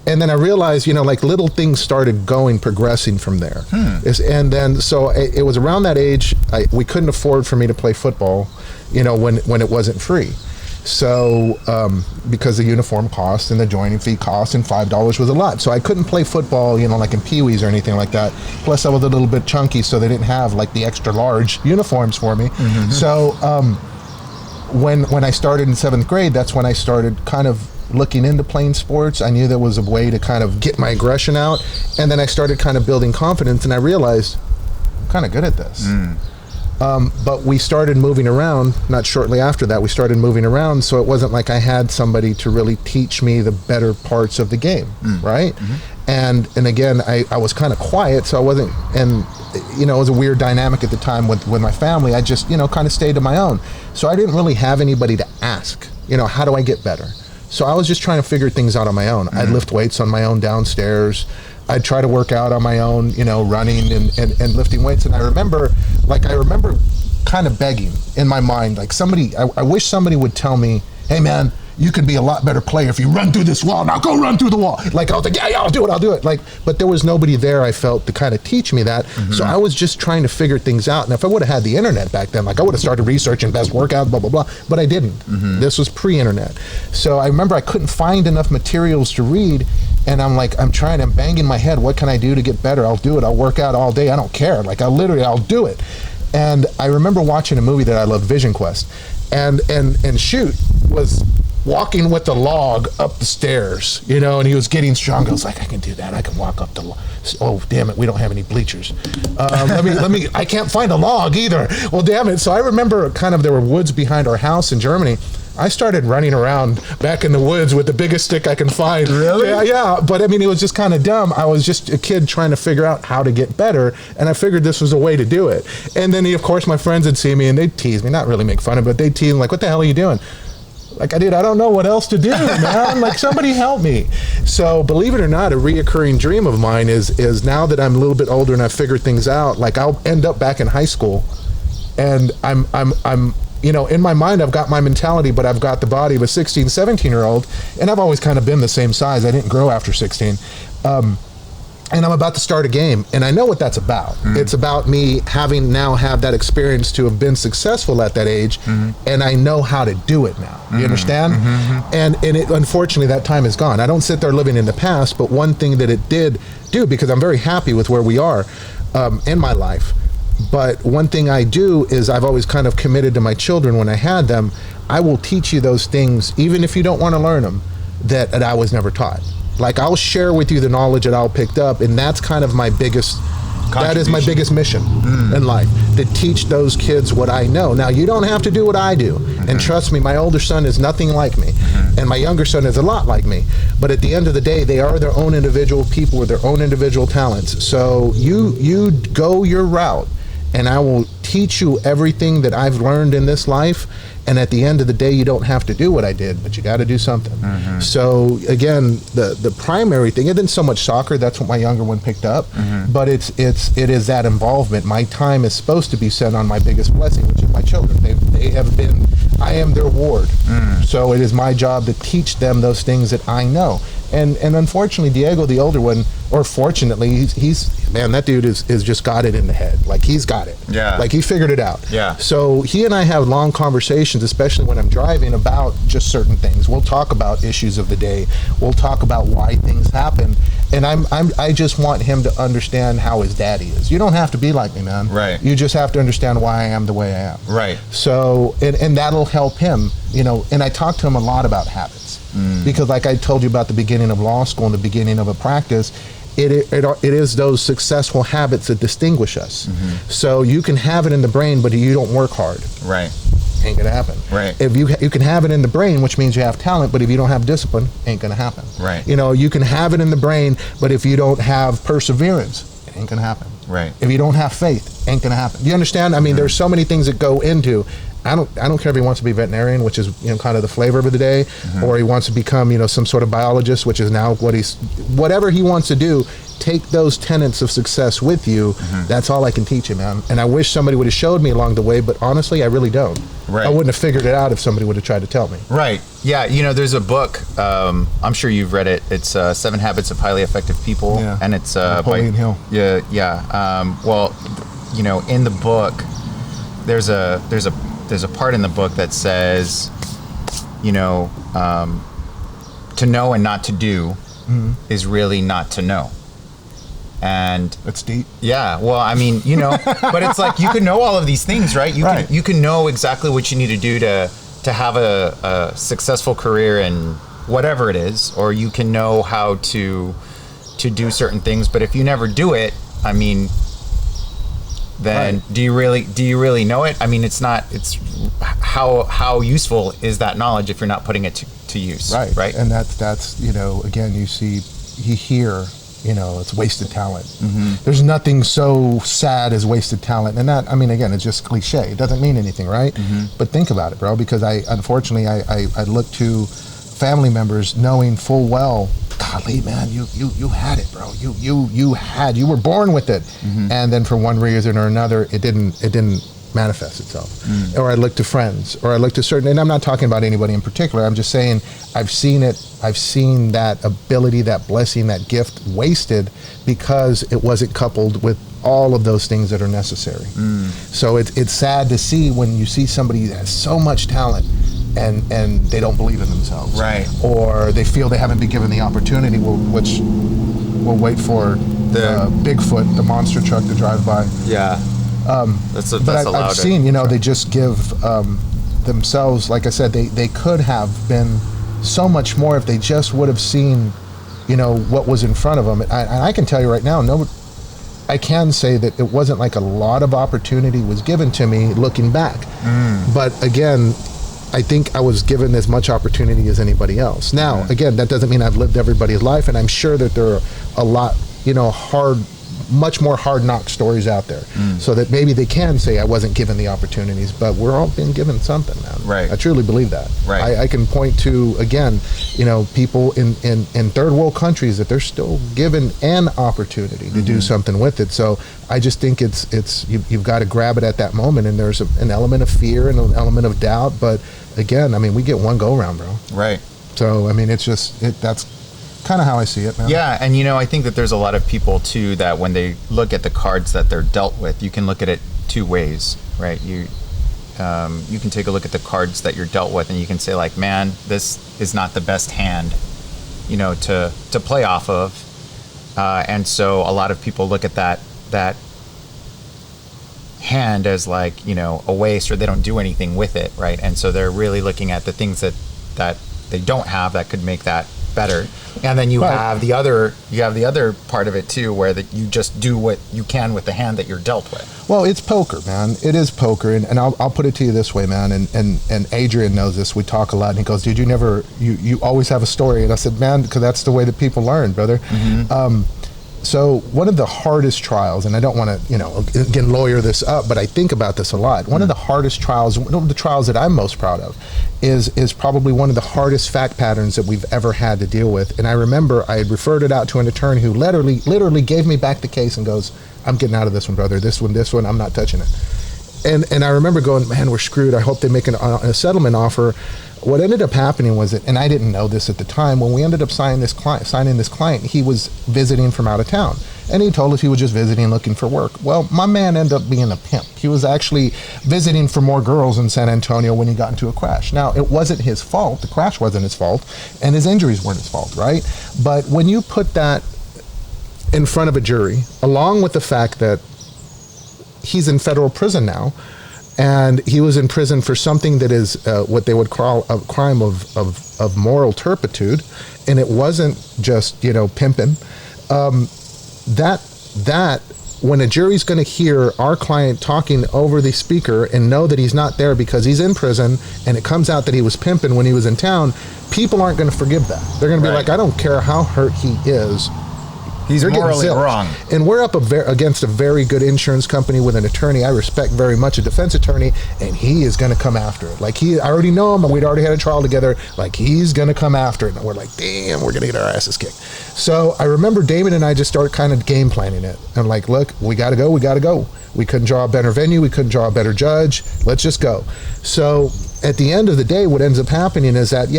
And then I realized, like little things started progressing from there. And then, so it was around that age, we couldn't afford for me to play football, when it wasn't free. So, because the uniform cost and the joining fee cost, and $5 was a lot. So I couldn't play football, like in Pee-wees or anything like that. Plus I was a little bit chunky, so they didn't have like the extra large uniforms for me. So, when I started in 7th grade, that's when I started kind of looking into playing sports. I knew there was a way to kind of get my aggression out. And then I started kind of building confidence, and I realized I'm kind of good at this. But we started moving around, not shortly after that, we started moving around, so it wasn't like I had somebody to really teach me the better parts of the game, right? And again, I was kind of quiet, so I wasn't, and it was a weird dynamic at the time with my family. I just, kind of stayed to my own. So I didn't really have anybody to ask, how do I get better? So I was just trying to figure things out on my own. I'd lift weights on my own downstairs. I'd try to work out on my own, running and lifting weights. And I remember kind of begging in my mind, like I wish somebody would tell me, hey man, you could be a lot better player if you run through this wall. Now go run through the wall. Like I was like, yeah, I'll do it. But there was nobody there, I felt, to kind of teach me that. So I was just trying to figure things out. And if I would have had the internet back then, I would have started researching best workout, blah, blah, blah. But I didn't. This was pre-internet. So I remember I couldn't find enough materials to read. And I'm banging my head. What can I do to get better? I'll do it. I'll work out all day. I don't care. I'll do it. And I remember watching a movie that I loved, Vision Quest. And Shoot was walking with the log up the stairs, and he was getting strong. I was like, I can do that. I can walk up the log. Oh, damn it. We don't have any bleachers. I can't find a log either. Well, damn it. So I remember there were woods behind our house in Germany. I started running around back in the woods with the biggest stick I can find. Really? Yeah. But it was just kind of dumb. I was just a kid trying to figure out how to get better, and I figured this was a way to do it. And then, of course, my friends would see me and they'd tease me, not really make fun of it, but they'd tease me like, what the hell are you doing? Like, dude, I don't know what else to do, man. Like, somebody help me. So, believe it or not, a reoccurring dream of mine is now that I'm a little bit older and I've figured things out, like I'll end up back in high school, and I'm in my mind, I've got my mentality, but I've got the body of a 16, 17-year-old, and I've always kind of been the same size. I didn't grow after 16. And I'm about to start a game, and I know what that's about. It's about me having now had that experience to have been successful at that age, and I know how to do it now. You understand? And unfortunately, that time is gone. I don't sit there living in the past, but one thing that it did do, because I'm very happy with where we are in my life, but one thing I do is I've always kind of committed to my children when I had them, I will teach you those things, even if you don't want to learn them, that I was never taught. Like, I'll share with you the knowledge that I'll picked up, and that's kind of my biggest, that is my biggest mission in life, to teach those kids what I know. Now, you don't have to do what I do, and trust me, my older son is nothing like me, and my younger son is a lot like me, but at the end of the day, they are their own individual people with their own individual talents. So you go your route, and I will teach you everything that I've learned in this life. And at the end of the day, you don't have to do what I did, but you got to do something. So again, the primary thing isn't so much soccer. That's what my younger one picked up, but it is that involvement. My time is supposed to be spent on my biggest blessing, which is my children. They have been. I am their ward. So it is my job to teach them those things that I know. And unfortunately, Diego, the older one, or fortunately, he's man, that dude is just got it in the head. Like, he's got it. Yeah. Like, he figured it out. Yeah. So he and I have long conversations, especially when I'm driving, about just certain things. We'll talk about issues of the day. We'll talk about why things happen. And I just want him to understand how his daddy is. You don't have to be like me, man. Right. You just have to understand why I am the way I am. Right. So, and that'll help him, and I talk to him a lot about habits. Because like I told you about the beginning of law school and the beginning of a practice, it is those successful habits that distinguish us. So you can have it in the brain, but you don't work hard. Right. Ain't gonna happen. Right. If you can have it in the brain, which means you have talent, but if you don't have discipline, ain't gonna happen. Right. You can have it in the brain, but if you don't have perseverance, it ain't gonna happen. Right. If you don't have faith, ain't gonna happen. Do you understand? I mean, there's so many things that go into. I don't care if he wants to be veterinarian, which is kind of the flavor of the day, or he wants to become some sort of biologist, which is now whatever he wants to do. Take those tenets of success with you. That's all I can teach him, man. And I wish somebody would have showed me along the way, but honestly, I really don't. Right. I wouldn't have figured it out if somebody would have tried to tell me. Right. Yeah. There's a book. I'm sure you've read it. It's 7 Habits of Highly Effective People, and it's Napoleon Hill. Yeah. Yeah. Well, in the book, there's a part in the book that says, to know and not to do is really not to know. And that's deep. Yeah. Well, I mean, but it's like you can know all of these things, right? You can know exactly what you need to do to have a successful career in whatever it is, or you can know how to do certain things. But if you never do it, I mean, then do you really know it? I mean, it's how useful is that knowledge if you're not putting it to use? Right. And that's again, you hear. It's wasted talent. There's nothing so sad as wasted talent. And that, I mean, again, it's just cliche. It doesn't mean anything, right? But think about it, bro, because unfortunately, I look to family members knowing full well, golly, man, you had it, bro. You were born with it. And then for one reason or another, it didn't manifest itself. Or I look to friends, or I look to certain, and I'm not talking about anybody in particular, I'm just saying I've seen that ability, that blessing, that gift wasted because it wasn't coupled with all of those things that are necessary. So it's sad to see when you see somebody that has so much talent and they don't believe in themselves, right? Or they feel they haven't been given the opportunity, which we'll wait for the Bigfoot, the monster truck to drive by. Yeah. But I've seen, they just give themselves, like I said, they could have been so much more if they just would have seen, what was in front of them. And I can tell you right now, I can say that it wasn't like a lot of opportunity was given to me looking back. But again, I think I was given as much opportunity as anybody else. Now, again, that doesn't mean I've lived everybody's life, and I'm sure that there are a lot, much more hard knock stories out there, so that maybe they can say I wasn't given the opportunities, but we're all being given something, man. Right. I truly believe that. Right. I can point to, again, people in third world countries that they're still given an opportunity to do something with it. So I just think you've got to grab it at that moment, and there's an element of fear and an element of doubt, but again, I mean, we get one go round, bro. Right. So I mean, that's kind of how I see it, man. Yeah, and I think that there's a lot of people too that when they look at the cards that they're dealt with, you can look at it two ways, right? You can take a look at the cards that you're dealt with, and you can say like, man, this is not the best hand, to play off of, and so a lot of people look at that hand as like a waste, or they don't do anything with it, right? And so they're really looking at the things that they don't have that could make that better. And then you have the other part of it too, where that you just do what you can with the hand that you're dealt with. Well, it's poker, man. It is poker, and I'll put it to you this way, man. And Adrian knows this. We talk a lot, and he goes, "Dude, you always have a story." And I said, "Man, because that's the way that people learn, brother." So one of the hardest trials, and I don't want to, again, lawyer this up, but I think about this a lot. One of the hardest trials, one of the trials that I'm most proud of, is probably one of the hardest fact patterns that we've ever had to deal with. And I remember I had referred it out to an attorney who literally gave me back the case and goes, "I'm getting out of this one, brother. This one, I'm not touching it." And I remember going, "Man, we're screwed. I hope they make a settlement offer." What ended up happening was and I didn't know this at the time, when we ended up signing this client, he was visiting from out of town. And he told us he was just visiting, looking for work. Well, my man ended up being a pimp. He was actually visiting for more girls in San Antonio when he got into a crash. Now, it wasn't his fault. The crash wasn't his fault, and his injuries weren't his fault, right? But when you put that in front of a jury, along with the fact that he's in federal prison now, and he was in prison for something that is what they would call a crime of moral turpitude, and it wasn't just pimping. That when a jury's going to hear our client talking over the speaker and know that he's not there because he's in prison, and it comes out that he was pimping when he was in town, people aren't going to forgive that. They're going to be like, "I don't care how hurt he is. He's They're getting morally zilch. wrong. And we're up against a very good insurance company with an attorney I respect very much, a defense attorney, and he is going to come after it. Like, I already know him, and we'd already had a trial together. Like, he's going to come after it. And we're like, damn, we're going to get our asses kicked. So I remember Damon and I just started kind of game planning it. I'm like, look, we got to go. We couldn't draw a better venue. We couldn't draw a better judge. Let's just go. So at the end of the day, what ends up happening is that,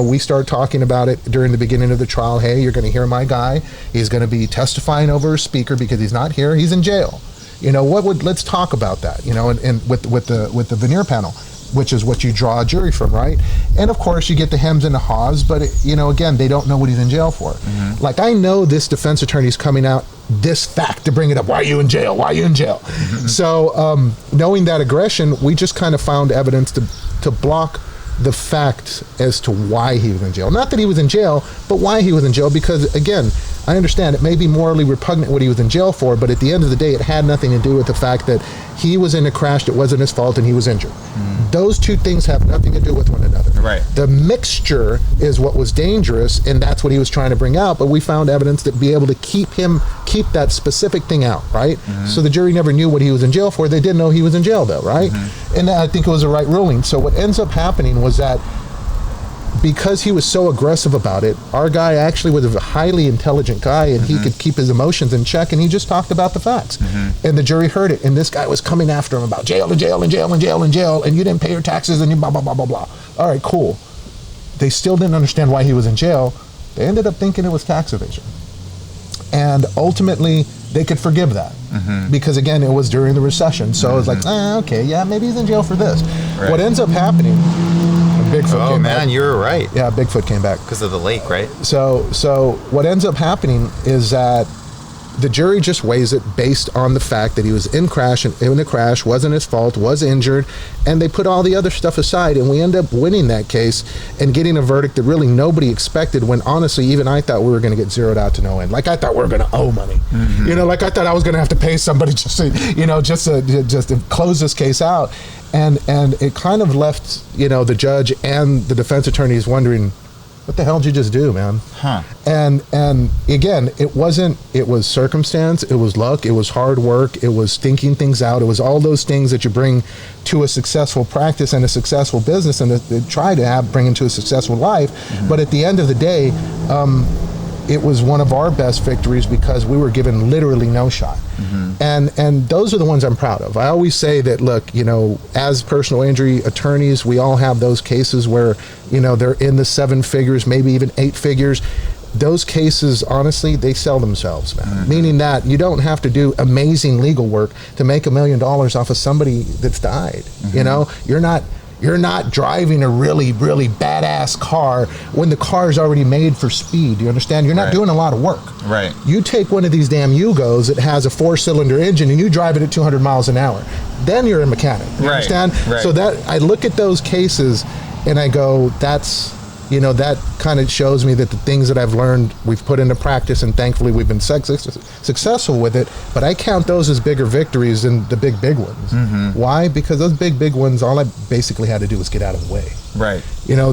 we start talking about it during the beginning of the trial. Hey, you're going to hear my guy. He's going to be testifying over a speaker because he's not here. He's in jail. Let's talk about that, and with the veneer panel, which is what you draw a jury from, right? And of course you get the hems and the haws, but again, they don't know what he's in jail for. Mm-hmm. Like, I know this defense attorney's coming out this fact to bring it up. Why are you in jail? Mm-hmm. So knowing that aggression, we just kind of found evidence to block the fact as to why he was in jail. Not that he was in jail, but why he was in jail, because again, I understand it may be morally repugnant what he was in jail for, but at the end of the day, it had nothing to do with the fact that he was in a crash that wasn't his fault and he was injured. Mm. Those two things have nothing to do with one another. Right. The mixture is what was dangerous, and that's what he was trying to bring out, but we found evidence that be able to keep that specific thing out, right? Mm-hmm. So the jury never knew what he was in jail for. They didn't know he was in jail though, right? Mm-hmm. And I think it was the right ruling. So what ends up happening was that because he was so aggressive about it, our guy actually was a highly intelligent guy, and he could keep his emotions in check, and he just talked about the facts. Mm-hmm. And the jury heard it, and this guy was coming after him about jail, and you didn't pay your taxes, and you blah, blah, blah, blah, blah. All right, cool. They still didn't understand why he was in jail. They ended up thinking it was tax evasion. And ultimately, they could forgive that. Mm-hmm. Because again, it was during the recession. So it was like, okay, yeah, maybe he's in jail for this. Right. What ends up happening, Bigfoot came back. You were right. Yeah, Bigfoot came back. Because of the lake, right? So what ends up happening is that the jury just weighs it based on the fact that he was in a crash, wasn't his fault, was injured, and they put all the other stuff aside, and we end up winning that case and getting a verdict that really nobody expected, when honestly, even I thought we were going to get zeroed out to no end. Like, I thought we were going to owe money. Mm-hmm. Like, I thought I was going to have to pay somebody just to close this case out. And it kind of left, the judge and the defense attorneys wondering, what the hell did you just do, man? Huh. And again, it was circumstance, it was luck, it was hard work, it was thinking things out, it was all those things that you bring to a successful practice and a successful business, and try to bring into a successful life. Mm-hmm. But at the end of the day, it was one of our best victories because we were given literally no shot. Mm-hmm. And those are the ones I'm proud of. I always say that, look, as personal injury attorneys, we all have those cases where, they're in the 7 figures, maybe even 8 figures. Those cases, honestly, they sell themselves, man. Mm-hmm. Meaning that you don't have to do amazing legal work to make $1 million off of somebody that's died. Mm-hmm. You're not driving a really, really badass car when the car is already made for speed. You understand? You're not doing a lot of work. Right. You take one of these damn Yugos that has a 4-cylinder engine and you drive it at 200 miles an hour. Then you're a mechanic. You understand? Right. So that I look at those cases and I go, that kind of shows me that the things that I've learned, we've put into practice, and thankfully we've been successful with it. But I count those as bigger victories than the big ones. Mm-hmm. Why? Because those big ones, all I basically had to do was get out of the way. Right.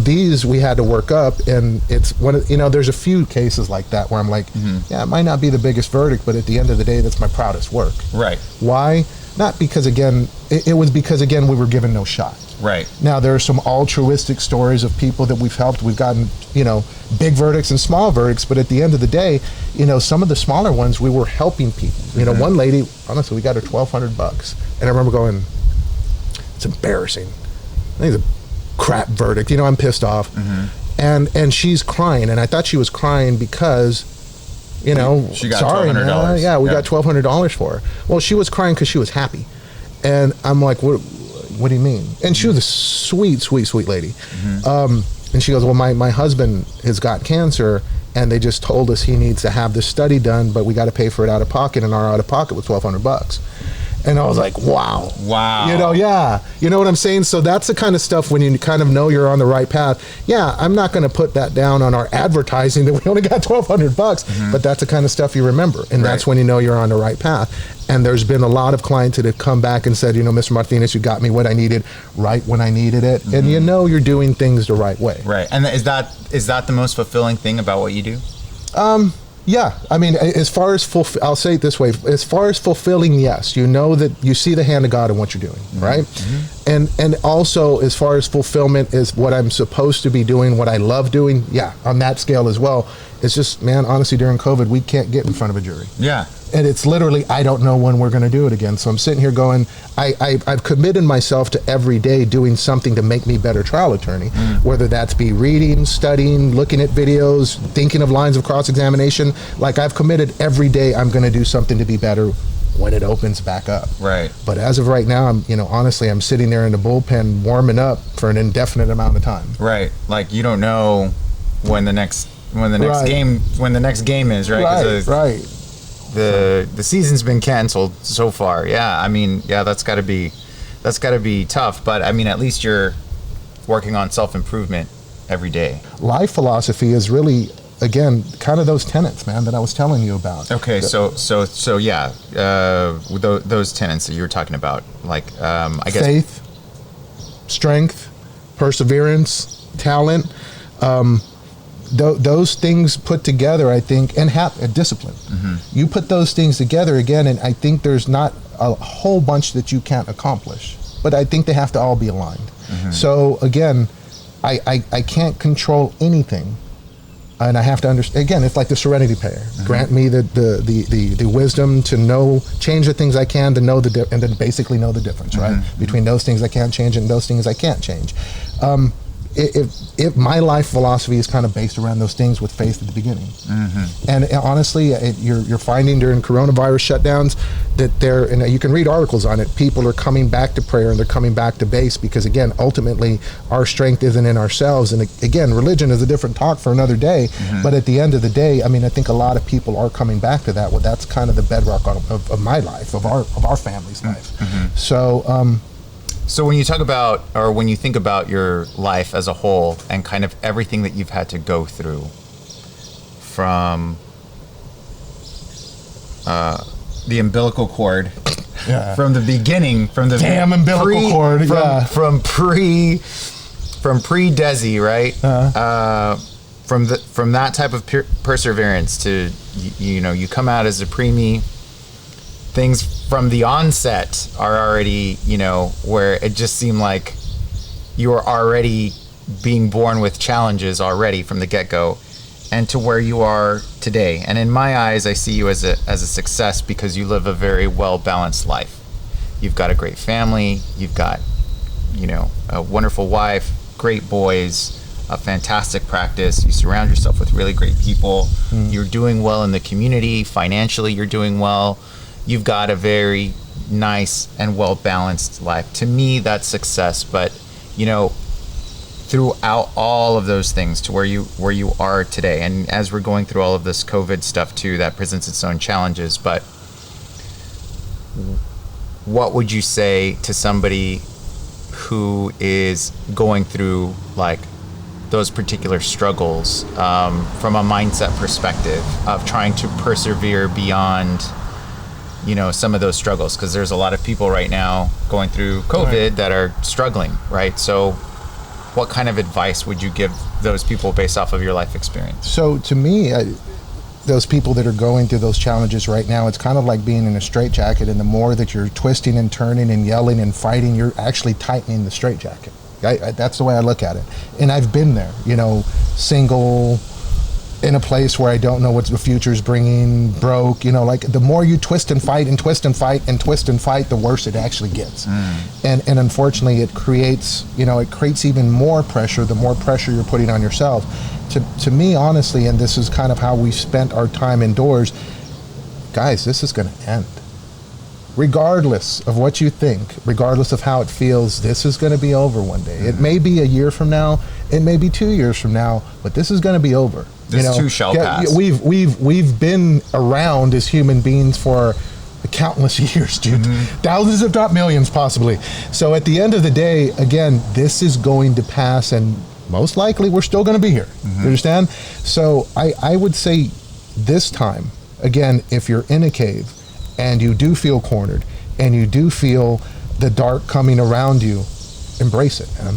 These we had to work up, and it's one of, there's a few cases like that where I'm like, yeah, it might not be the biggest verdict, but at the end of the day, that's my proudest work. Right. Why? Not because, again, it was because, again, we were given no shot. Right. Now, there are some altruistic stories of people that we've helped. We've gotten, big verdicts and small verdicts, but at the end of the day, some of the smaller ones, we were helping people. One lady, honestly, we got her $1,200. And I remember going, it's embarrassing. I think it's a crap verdict. I'm pissed off. Mm-hmm. And she's crying, and I thought she was crying because, she got sorry, $1,200. Yeah, we got $1,200 for her. Well, she was crying because she was happy. And I'm like, what do you mean? And she was a sweet lady. Mm-hmm. And she goes, well, my husband has got cancer, and they just told us he needs to have this study done, but we got to pay for it out of pocket, and our out of pocket was $1,200. And I was like, wow. Yeah. You know what I'm saying? So that's the kind of stuff when you kind of know you're on the right path. Yeah, I'm not going to put that down on our advertising that we only got $1,200, but that's the kind of stuff you remember. And that's when you know you're on the right path. And there's been a lot of clients that have come back and said, Mr. Martinez, you got me what I needed right when I needed it. Mm-hmm. And you're doing things the right way. Right. And is that the most fulfilling thing about what you do? Yeah, I mean, as far as I'll say it this way: as far as fulfilling, yes, you know that you see the hand of God in what you're doing, right? And also as far as fulfillment is what I'm supposed to be doing, what I love doing. Yeah, on that scale as well. It's just, man, honestly, during COVID, we can't get in front of a jury. Yeah. And it's literally, I don't know when we're going to do it again. So I'm sitting here going, I've committed myself to every day doing something to make me better trial attorney, whether that's be reading, studying, looking at videos, thinking of lines of cross-examination. Like, I've committed every day I'm going to do something to be better when it opens back up. Right. But as of right now, honestly, I'm sitting there in the bullpen warming up for an indefinite amount of time. Right. Like, you don't know when the next game is, right? Right. The season's been canceled so far. Yeah, I mean, yeah, that's got to be tough. But I mean, at least you're working on self-improvement every day. Life philosophy is really, again, kind of those tenets, man, that I was telling you about. Okay, so yeah, those tenets that you were talking about, like, I guess faith, strength, perseverance, talent. Those things put together, I think, and discipline. You put those things together again, and I think there's not a whole bunch that you can't accomplish, but I think they have to all be aligned. So again, I can't control anything, and I have to understand. Again, it's like the Serenity Prayer. Grant me the wisdom to know, change the things I can, to know and then basically know the difference, right, between those things I can't change and those things I can't change. If my life philosophy is kind of based around those things with faith at the beginning, and honestly, you're finding during coronavirus shutdowns that and you can read articles on it, people are coming back to prayer and they're coming back to base, because again, ultimately, our strength isn't in ourselves. And again, religion is a different talk for another day. But at the end of the day, I mean, I think a lot of people are coming back to that. Well, that's kind of the bedrock of my life, of our family's life. So when you talk about, or when you think about your life as a whole and kind of everything that you've had to go through, from the umbilical cord, from the beginning, from the damn umbilical cord, from pre Desi, right? From that type of perseverance to you come out as a preemie. Things from the onset are already, where it just seemed like you were already being born with challenges already from the get-go, and to where you are today. And in my eyes, I see you as a success because you live a very well-balanced life. You've got a great family, you've got, a wonderful wife, great boys, a fantastic practice. You surround yourself with really great people. You're doing well in the community. Financially, you're doing well. You've got a very nice and well-balanced life. To me, that's success. But, throughout all of those things to where you are today, and as we're going through all of this COVID stuff too, that presents its own challenges. But what would you say to somebody who is going through like those particular struggles, from a mindset perspective of trying to persevere beyond some of those struggles, because there's a lot of people right now going through COVID that are struggling, right? So what kind of advice would you give those people based off of your life experience? So to me, those people that are going through those challenges right now, it's kind of like being in a straitjacket, and the more that you're twisting and turning and yelling and fighting, you're actually tightening the straitjacket. That's the way I look at it. And I've been there, single, in a place where I don't know what the future's bringing, broke, like the more you twist and fight and twist and fight and twist and fight, the worse it actually gets. And unfortunately it creates even more pressure, the more pressure you're putting on yourself. To me, honestly, and this is kind of how we've spent our time indoors, guys, this is going to end. Regardless of what you think, regardless of how it feels, this is going to be over one day. It may be a year from now, it may be 2 years from now, but this is going to be over. This too shall pass. We've been around as human beings for countless years, dude. Thousands, if not millions, possibly. So at the end of the day, again, this is going to pass, and most likely we're still going to be here. You understand? So I would say this time, again, if you're in a cave and you do feel cornered and you do feel the dark coming around you, embrace it, man.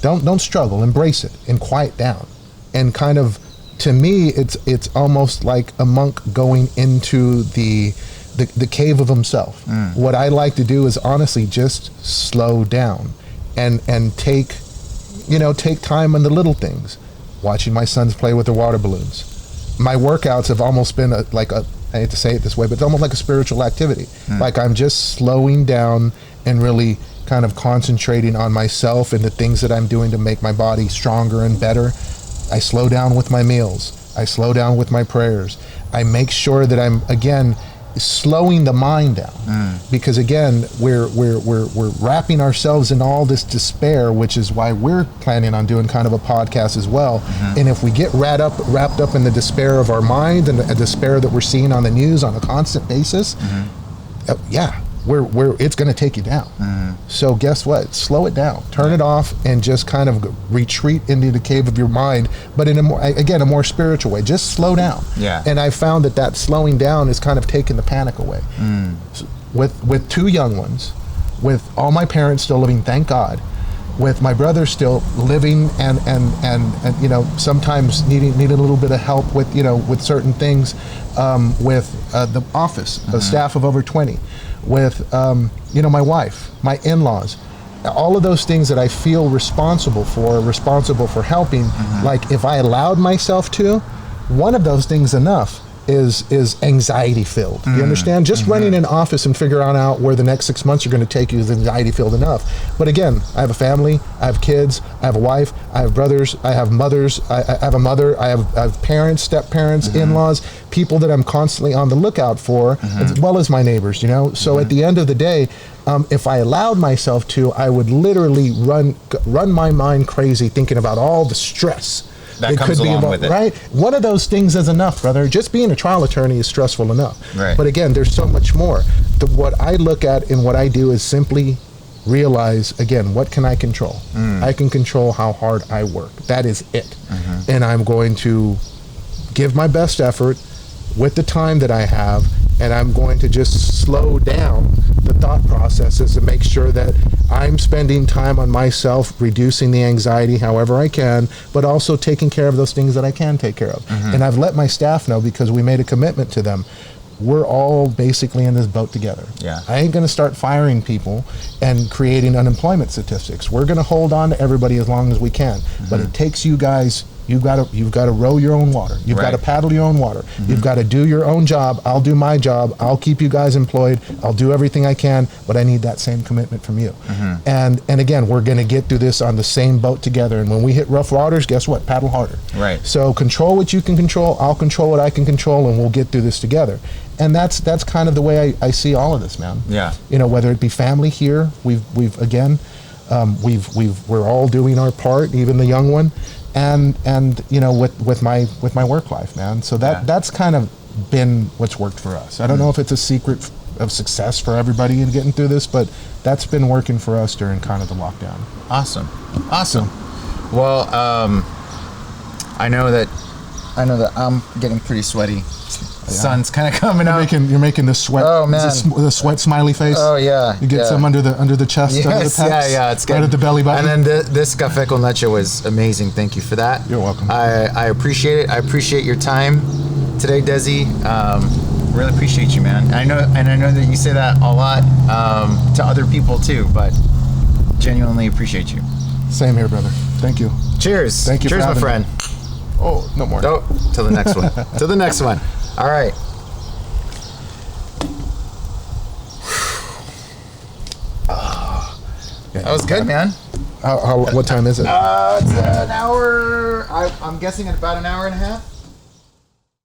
Don't struggle, embrace it and quiet down and kind of to me, it's almost like a monk going into the cave of himself. What I like to do is honestly just slow down and take time on the little things. Watching my sons play with their water balloons. My workouts have almost been I hate to say it this way, but it's almost like a spiritual activity. Like I'm just slowing down and really kind of concentrating on myself and the things that I'm doing to make my body stronger and better. I slow down with my meals. I slow down with my prayers. I make sure that I'm, again, slowing the mind down, because again we're wrapping ourselves in all this despair, which is why we're planning on doing kind of a podcast as well. And if we get wrapped up in the despair of our mind and the despair that we're seeing on the news on a constant basis, it's going to take you down. So guess what? Slow it down, turn it off, and just kind of retreat into the cave of your mind, but in a more spiritual way. Just slow down. And I found that slowing down is kind of taking the panic away. So with 2 young ones, with all my parents still living, thank God, with my brother still living and sometimes needing a little bit of help with with certain things, with the office, a staff of over 20, with my wife, my in-laws, all of those things that I feel responsible for helping. Like if I allowed myself to, one of those things enough is anxiety filled. You understand? Just running an office and figuring out where the next 6 months are going to take you is anxiety filled enough. But again, I have a family, I have kids, I have a wife, I have brothers, I have mothers, I have a mother, I have parents, step parents, in-laws, people that I'm constantly on the lookout for, as well as my neighbors. So at the end of the day, if I allowed myself to, I would literally run my mind crazy thinking about all the stress that comes along with it. Right? One of those things is enough, brother. Just being a trial attorney is stressful enough. Right. But again, there's so much more. What I look at and what I do is simply realize, again, what can I control? I can control how hard I work. That is it. And I'm going to give my best effort with the time that I have, and I'm going to just slow down the thought processes to make sure that I'm spending time on myself, reducing the anxiety however I can, but also taking care of those things that I can take care of. And I've let my staff know, because we made a commitment to them. We're all basically in this boat together. I ain't going to start firing people and creating unemployment statistics. We're going to hold on to everybody as long as we can. But it takes you guys. You've got to row your own water. You've got to paddle your own water. You've got to do your own job. I'll do my job. I'll keep you guys employed. I'll do everything I can, but I need that same commitment from you. And again, we're going to get through this on the same boat together. And when we hit rough waters, guess what? Paddle harder. So control what you can control. I'll control what I can control, and we'll get through this together. And that's kind of the way I see all of this, man. Whether it be family here, we're all doing our part, even the young one. And with my work life, man. So that's kind of been what's worked for us. I don't know if it's a secret of success for everybody in getting through this, but that's been working for us during kind of the lockdown. Awesome. Well, I know that I'm getting pretty sweaty. Sun's kind of coming out. You're making the sweat. Oh man, the sweat smiley face. Oh yeah. You get some under the chest, yes, under the pecs, it's good. Right at the belly button. And then this café con leche was amazing. Thank you for that. You're welcome. I appreciate it. I appreciate your time today, Desi. Really appreciate you, man. I know that you say that a lot to other people too, but genuinely appreciate you. Same here, brother. Thank you. Cheers. Thank you. Cheers, my friend. Me. Oh, no more. Oh, till the next one. Till the next one. All right. That was good, man. What time is it? It's an hour. I'm guessing at about an hour and a half.